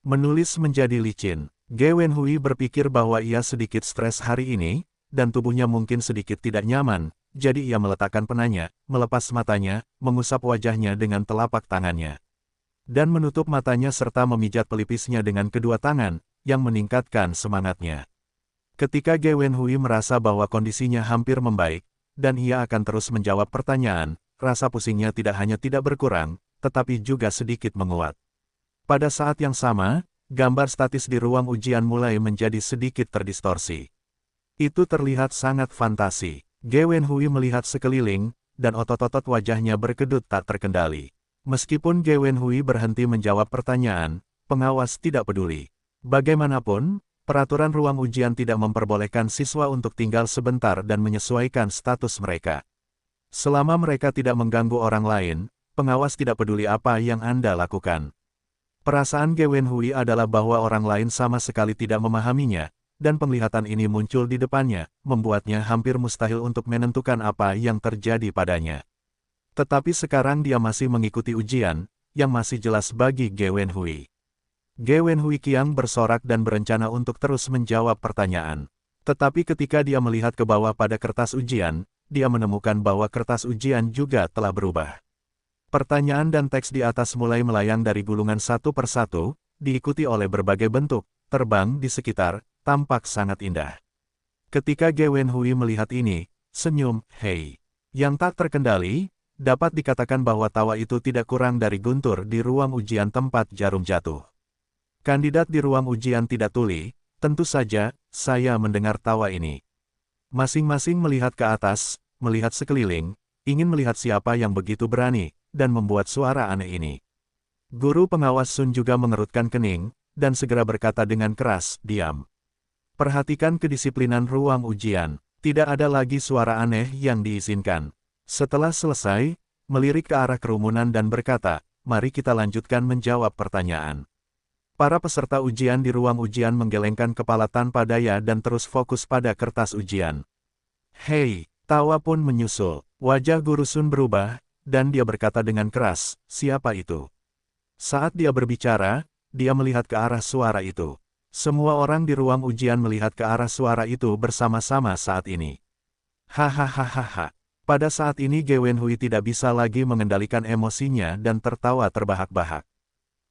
Menulis menjadi licin. Ge Wenhui berpikir bahwa ia sedikit stres hari ini, dan tubuhnya mungkin sedikit tidak nyaman, jadi ia meletakkan penanya, melepas matanya, mengusap wajahnya dengan telapak tangannya, dan menutup matanya serta memijat pelipisnya dengan kedua tangan, yang meningkatkan semangatnya. Ketika Ge Wenhui merasa bahwa kondisinya hampir membaik, dan ia akan terus menjawab pertanyaan, rasa pusingnya tidak hanya tidak berkurang, tetapi juga sedikit menguat. Pada saat yang sama, gambar statis di ruang ujian mulai menjadi sedikit terdistorsi. Itu terlihat sangat fantasi. Ge Wenhui melihat sekeliling, dan otot-otot wajahnya berkedut tak terkendali. Meskipun Ge Wenhui berhenti menjawab pertanyaan, pengawas tidak peduli. Bagaimanapun, peraturan ruang ujian tidak memperbolehkan siswa untuk tinggal sebentar dan menyesuaikan status mereka. Selama mereka tidak mengganggu orang lain, pengawas tidak peduli apa yang Anda lakukan. Perasaan Ge Wenhui adalah bahwa orang lain sama sekali tidak memahaminya, dan penglihatan ini muncul di depannya, membuatnya hampir mustahil untuk menentukan apa yang terjadi padanya. Tetapi sekarang dia masih mengikuti ujian, yang masih jelas bagi Ge Wenhui. Ge Wenhui kian bersorak dan berencana untuk terus menjawab pertanyaan. Tetapi ketika dia melihat ke bawah pada kertas ujian, dia menemukan bahwa kertas ujian juga telah berubah. Pertanyaan dan teks di atas mulai melayang dari gulungan satu persatu, diikuti oleh berbagai bentuk, terbang di sekitar, tampak sangat indah. Ketika Ge Wenhui melihat ini, senyum, hei, yang tak terkendali, dapat dikatakan bahwa tawa itu tidak kurang dari guntur di ruang ujian tempat jarum jatuh. Kandidat di ruang ujian tidak tuli, tentu saja, saya mendengar tawa ini. Masing-masing melihat ke atas, melihat sekeliling, ingin melihat siapa yang begitu berani, dan membuat suara aneh ini. Guru pengawas Sun juga mengerutkan kening, dan segera berkata dengan keras, diam. Perhatikan kedisiplinan ruang ujian, tidak ada lagi suara aneh yang diizinkan. Setelah selesai, melirik ke arah kerumunan dan berkata, mari kita lanjutkan menjawab pertanyaan. Para peserta ujian di ruang ujian menggelengkan kepala tanpa daya dan terus fokus pada kertas ujian. Hei, tawa pun menyusul. Wajah Guru Sun berubah, dan dia berkata dengan keras, siapa itu? Saat dia berbicara, dia melihat ke arah suara itu. Semua orang di ruang ujian melihat ke arah suara itu bersama-sama saat ini. Hahaha. Pada saat ini Ge Wenhui tidak bisa lagi mengendalikan emosinya dan tertawa terbahak-bahak.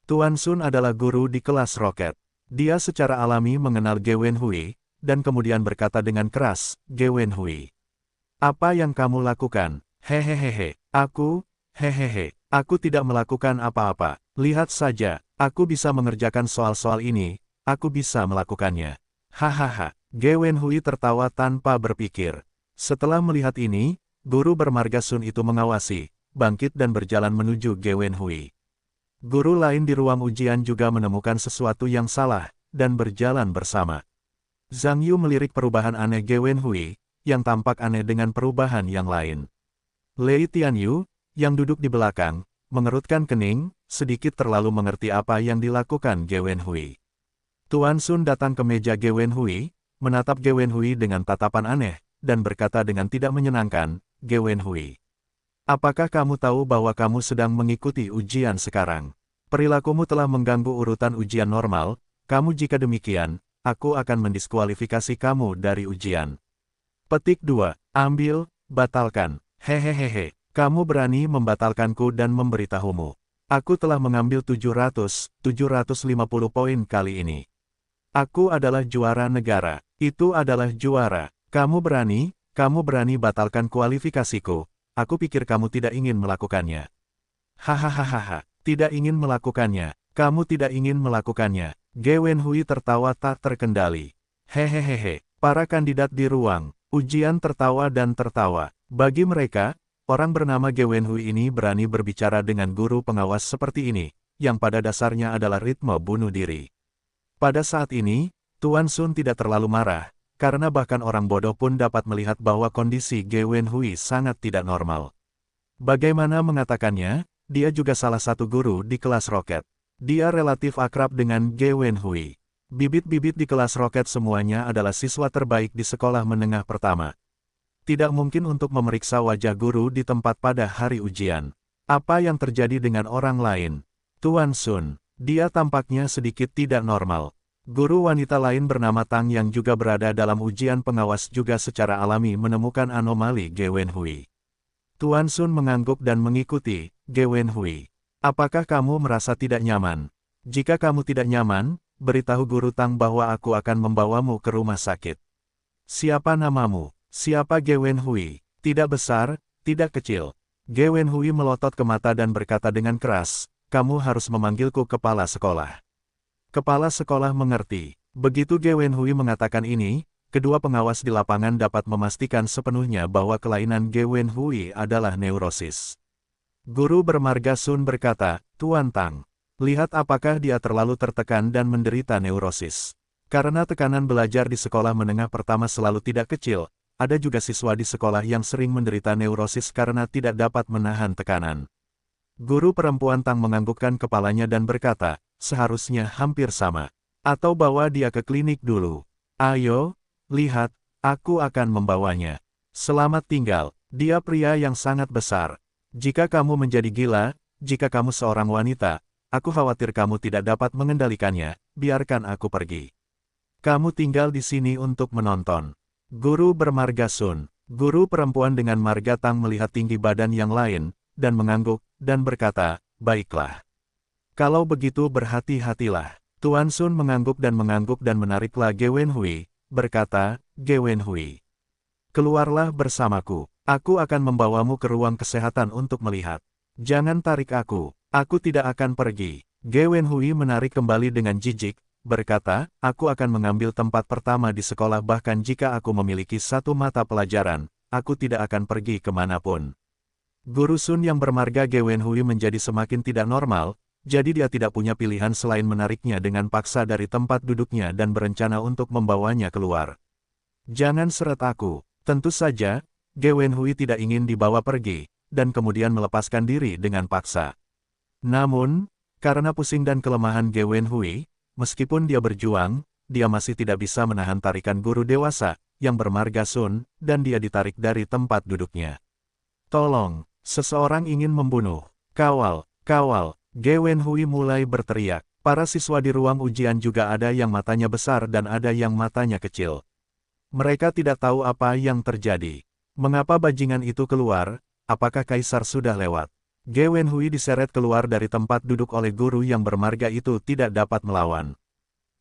Tuan Sun adalah guru di kelas roket. Dia secara alami mengenal Ge Wenhui, dan kemudian berkata dengan keras, Ge Wenhui. Apa yang kamu lakukan? Hehehe, aku tidak melakukan apa-apa. Lihat saja, aku bisa mengerjakan soal-soal ini, aku bisa melakukannya. Hahaha, Ge Wenhui tertawa tanpa berpikir. Setelah melihat ini, guru bermarga Sun itu mengawasi, bangkit dan berjalan menuju Ge Wenhui. Guru lain di ruang ujian juga menemukan sesuatu yang salah, dan berjalan bersama. Zhang Yu melirik perubahan aneh Ge Wenhui, yang tampak aneh dengan perubahan yang lain. Lei Tianyu, yang duduk di belakang, mengerutkan kening, sedikit terlalu mengerti apa yang dilakukan Ge Wenhui. Tuan Sun datang ke meja Ge Wenhui, menatap Ge Wenhui dengan tatapan aneh, dan berkata dengan tidak menyenangkan, Ge Wenhui. Apakah kamu tahu bahwa kamu sedang mengikuti ujian sekarang? Perilakumu telah mengganggu urutan ujian normal, jika demikian, aku akan mendiskualifikasi kamu dari ujian. Petik 2. Ambil, batalkan. Hehehe, kamu berani membatalkanku dan memberitahumu. Aku telah mengambil 750 poin kali ini. Aku adalah juara negara. Itu adalah juara. Kamu berani batalkan kualifikasiku. Aku pikir kamu tidak ingin melakukannya. Hahaha, tidak ingin melakukannya. Kamu tidak ingin melakukannya. Ge Wenhui tertawa tak terkendali. Hehehe, para kandidat di ruang ujian tertawa dan tertawa. Bagi mereka, orang bernama Ge Wenhui ini berani berbicara dengan guru pengawas seperti ini, yang pada dasarnya adalah ritme bunuh diri. Pada saat ini, Tuan Sun tidak terlalu marah, karena bahkan orang bodoh pun dapat melihat bahwa kondisi Ge Wenhui sangat tidak normal. Bagaimana mengatakannya, dia juga salah satu guru di kelas roket. Dia relatif akrab dengan Ge Wenhui. Bibit-bibit di kelas roket semuanya adalah siswa terbaik di sekolah menengah pertama. Tidak mungkin untuk memeriksa wajah guru di tempat pada hari ujian. Apa yang terjadi dengan orang lain? Tuan Sun, dia tampaknya sedikit tidak normal. Guru wanita lain bernama Tang yang juga berada dalam ujian pengawas juga secara alami menemukan anomali Ge Wenhui. Tuan Sun mengangguk dan mengikuti, Ge Wenhui. Apakah kamu merasa tidak nyaman? Jika kamu tidak nyaman, beritahu Guru Tang bahwa aku akan membawamu ke rumah sakit. Siapa namamu? Siapa Ge Wenhui? Tidak besar, tidak kecil. Ge Wenhui melotot ke mata dan berkata dengan keras, kamu harus memanggilku kepala sekolah. Kepala sekolah mengerti. Begitu Ge Wenhui mengatakan ini, kedua pengawas di lapangan dapat memastikan sepenuhnya bahwa kelainan Ge Wenhui adalah neurosis. Guru bermarga Sun berkata, Tuan Tang, lihat apakah dia terlalu tertekan dan menderita neurosis. Karena tekanan belajar di sekolah menengah pertama selalu tidak kecil, ada juga siswa di sekolah yang sering menderita neurosis karena tidak dapat menahan tekanan. Guru perempuan Tang menganggukkan kepalanya dan berkata, seharusnya hampir sama. Atau bawa dia ke klinik dulu. Ayo, lihat, aku akan membawanya. Selamat tinggal, dia pria yang sangat besar. Jika kamu menjadi gila, jika kamu seorang wanita, aku khawatir kamu tidak dapat mengendalikannya, biarkan aku pergi. Kamu tinggal di sini untuk menonton. Guru bermarga Sun, Guru perempuan dengan marga Tang melihat tinggi badan yang lain, dan mengangguk, dan berkata, baiklah. Kalau begitu berhati-hatilah. Tuan Sun mengangguk dan menariklah Ge Wenhui, berkata, Ge Wenhui. Keluarlah bersamaku. Aku akan membawamu ke ruang kesehatan untuk melihat. Jangan tarik aku tidak akan pergi. Ge Wenhui menarik kembali dengan jijik, berkata, aku akan mengambil tempat pertama di sekolah bahkan jika aku memiliki satu mata pelajaran, aku tidak akan pergi kemanapun. Guru Sun yang bermarga Ge Wenhui menjadi semakin tidak normal, jadi dia tidak punya pilihan selain menariknya dengan paksa dari tempat duduknya dan berencana untuk membawanya keluar. Jangan seret aku. Tentu saja, Ge Wenhui tidak ingin dibawa pergi, dan kemudian melepaskan diri dengan paksa. Namun, karena pusing dan kelemahan Ge Wenhui, meskipun dia berjuang, dia masih tidak bisa menahan tarikan guru dewasa, yang bermarga Sun, dan dia ditarik dari tempat duduknya. Tolong, seseorang ingin membunuh. Kawal, kawal. Ge Wenhui mulai berteriak. Para siswa di ruang ujian juga ada yang matanya besar dan ada yang matanya kecil. Mereka tidak tahu apa yang terjadi. Mengapa bajingan itu keluar? Apakah kaisar sudah lewat? Ge Wenhui diseret keluar dari tempat duduk oleh guru yang bermarga itu tidak dapat melawan.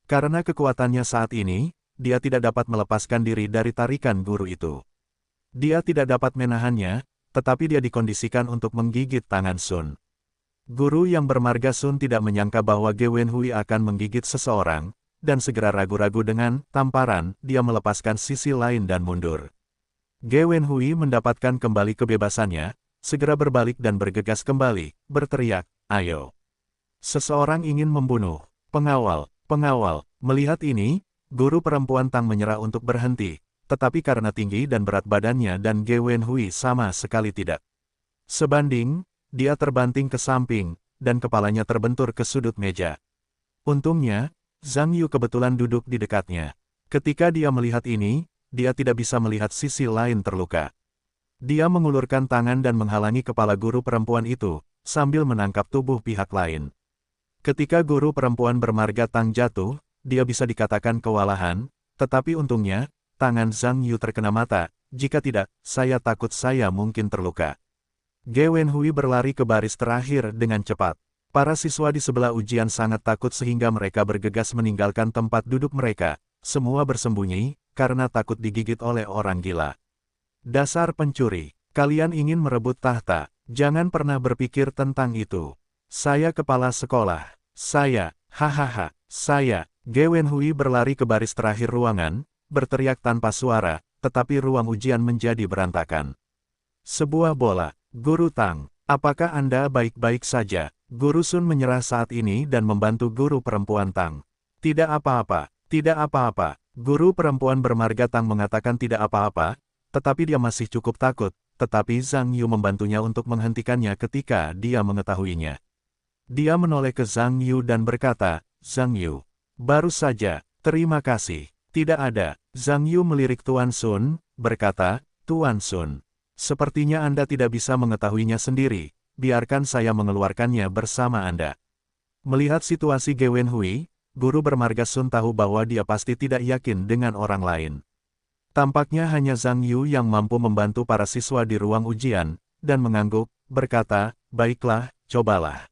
Karena kekuatannya saat ini, dia tidak dapat melepaskan diri dari tarikan guru itu. Dia tidak dapat menahannya, tetapi dia dikondisikan untuk menggigit tangan Sun. Guru yang bermarga Sun tidak menyangka bahwa Ge Wenhui akan menggigit seseorang, dan segera ragu-ragu dengan tamparan, dia melepaskan sisi lain dan mundur. Ge Wenhui mendapatkan kembali kebebasannya, segera berbalik dan bergegas kembali, berteriak, ayo. Seseorang ingin membunuh. Pengawal, pengawal. Melihat ini, guru perempuan Tang menyerah untuk berhenti, tetapi karena tinggi dan berat badannya dan Ge Wenhui sama sekali tidak sebanding, dia terbanting ke samping, dan kepalanya terbentur ke sudut meja. Untungnya, Zhang Yu kebetulan duduk di dekatnya. Ketika dia melihat ini, dia tidak bisa melihat sisi lain terluka. Dia mengulurkan tangan dan menghalangi kepala guru perempuan itu, sambil menangkap tubuh pihak lain. Ketika guru perempuan bermarga Tang jatuh, dia bisa dikatakan kewalahan, tetapi untungnya, tangan Zhang Yu terkena mata, jika tidak, saya takut saya mungkin terluka. Ge Wenhui berlari ke baris terakhir dengan cepat. Para siswa di sebelah ujian sangat takut sehingga mereka bergegas meninggalkan tempat duduk mereka. Semua bersembunyi, karena takut digigit oleh orang gila. Dasar pencuri, kalian ingin merebut tahta, jangan pernah berpikir tentang itu. Saya kepala sekolah, saya, hahaha, saya. Ge Wenhui berlari ke baris terakhir ruangan, berteriak tanpa suara, tetapi ruang ujian menjadi berantakan. Sebuah bola. Guru Tang, apakah Anda baik-baik saja? Guru Sun menyerah saat ini dan membantu guru perempuan Tang. Tidak apa-apa, tidak apa-apa. Guru perempuan bermarga Tang mengatakan tidak apa-apa, tetapi dia masih cukup takut, tetapi Zhang Yu membantunya untuk menghentikannya ketika dia mengetahuinya. Dia menoleh ke Zhang Yu dan berkata, Zhang Yu, baru saja, terima kasih. Tidak ada. Zhang Yu melirik Tuan Sun, berkata, Tuan Sun. Sepertinya Anda tidak bisa mengetahuinya sendiri, biarkan saya mengeluarkannya bersama Anda. Melihat situasi Ge Wenhui, guru bermarga Sun tahu bahwa dia pasti tidak yakin dengan orang lain. Tampaknya hanya Zhang Yu yang mampu membantu para siswa di ruang ujian, dan mengangguk, berkata, baiklah, cobalah.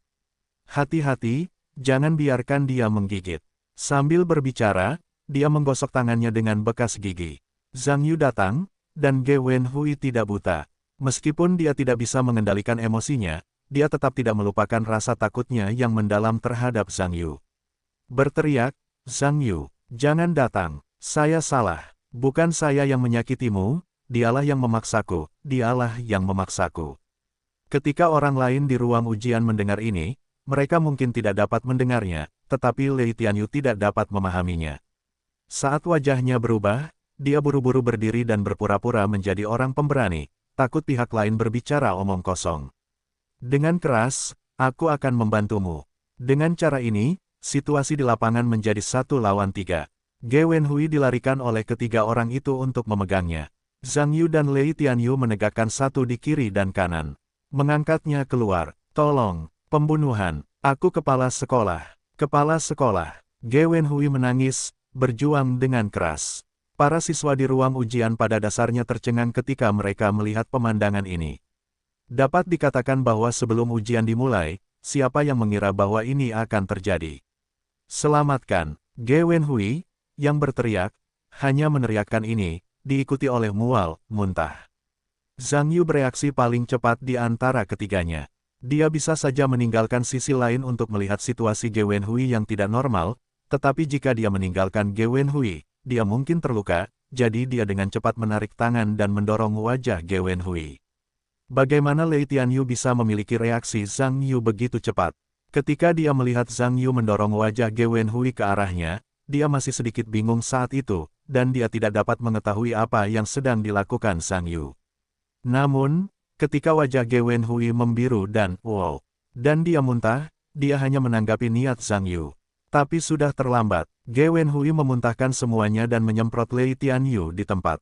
Hati-hati, jangan biarkan dia menggigit. Sambil berbicara, dia menggosok tangannya dengan bekas gigi. Zhang Yu datang, dan Ge Wenhui tidak buta. Meskipun dia tidak bisa mengendalikan emosinya, dia tetap tidak melupakan rasa takutnya yang mendalam terhadap Zhang Yu. Berteriak, Zhang Yu, jangan datang, saya salah. Bukan saya yang menyakitimu, dialah yang memaksaku, dialah yang memaksaku. Ketika orang lain di ruang ujian mendengar ini, mereka mungkin tidak dapat mendengarnya, tetapi Lei Tianyu tidak dapat memahaminya. Saat wajahnya berubah, dia buru-buru berdiri dan berpura-pura menjadi orang pemberani, takut pihak lain berbicara omong kosong. Dengan keras, aku akan membantumu. Dengan cara ini, situasi di lapangan menjadi 1 lawan 3. Ge Wenhui dilarikan oleh ketiga orang itu untuk memegangnya. Zhang Yu dan Lei Tianyu menegakkan satu di kiri dan kanan. Mengangkatnya keluar. Tolong, pembunuhan. Aku kepala sekolah. Kepala sekolah. Ge Wenhui menangis, berjuang dengan keras. Para siswa di ruang ujian pada dasarnya tercengang ketika mereka melihat pemandangan ini. Dapat dikatakan bahwa sebelum ujian dimulai, siapa yang mengira bahwa ini akan terjadi? Selamatkan, Ge Wenhui, yang berteriak, hanya meneriakkan ini, diikuti oleh mual, muntah. Zhang Yu bereaksi paling cepat di antara ketiganya. Dia bisa saja meninggalkan sisi lain untuk melihat situasi Ge Wenhui yang tidak normal, tetapi jika dia meninggalkan Ge Wenhui, dia mungkin terluka, jadi dia dengan cepat menarik tangan dan mendorong wajah Ge Wenhui. Bagaimana Lei Tianyu bisa memiliki reaksi Zhang Yu begitu cepat? Ketika dia melihat Zhang Yu mendorong wajah Ge Wenhui ke arahnya, dia masih sedikit bingung saat itu, dan dia tidak dapat mengetahui apa yang sedang dilakukan Zhang Yu. Namun, ketika wajah Ge Wenhui membiru dan dia muntah, dia hanya menanggapi niat Zhang Yu. Tapi sudah terlambat, Ge Wenhui memuntahkan semuanya dan menyemprot Lei Tianyu di tempat.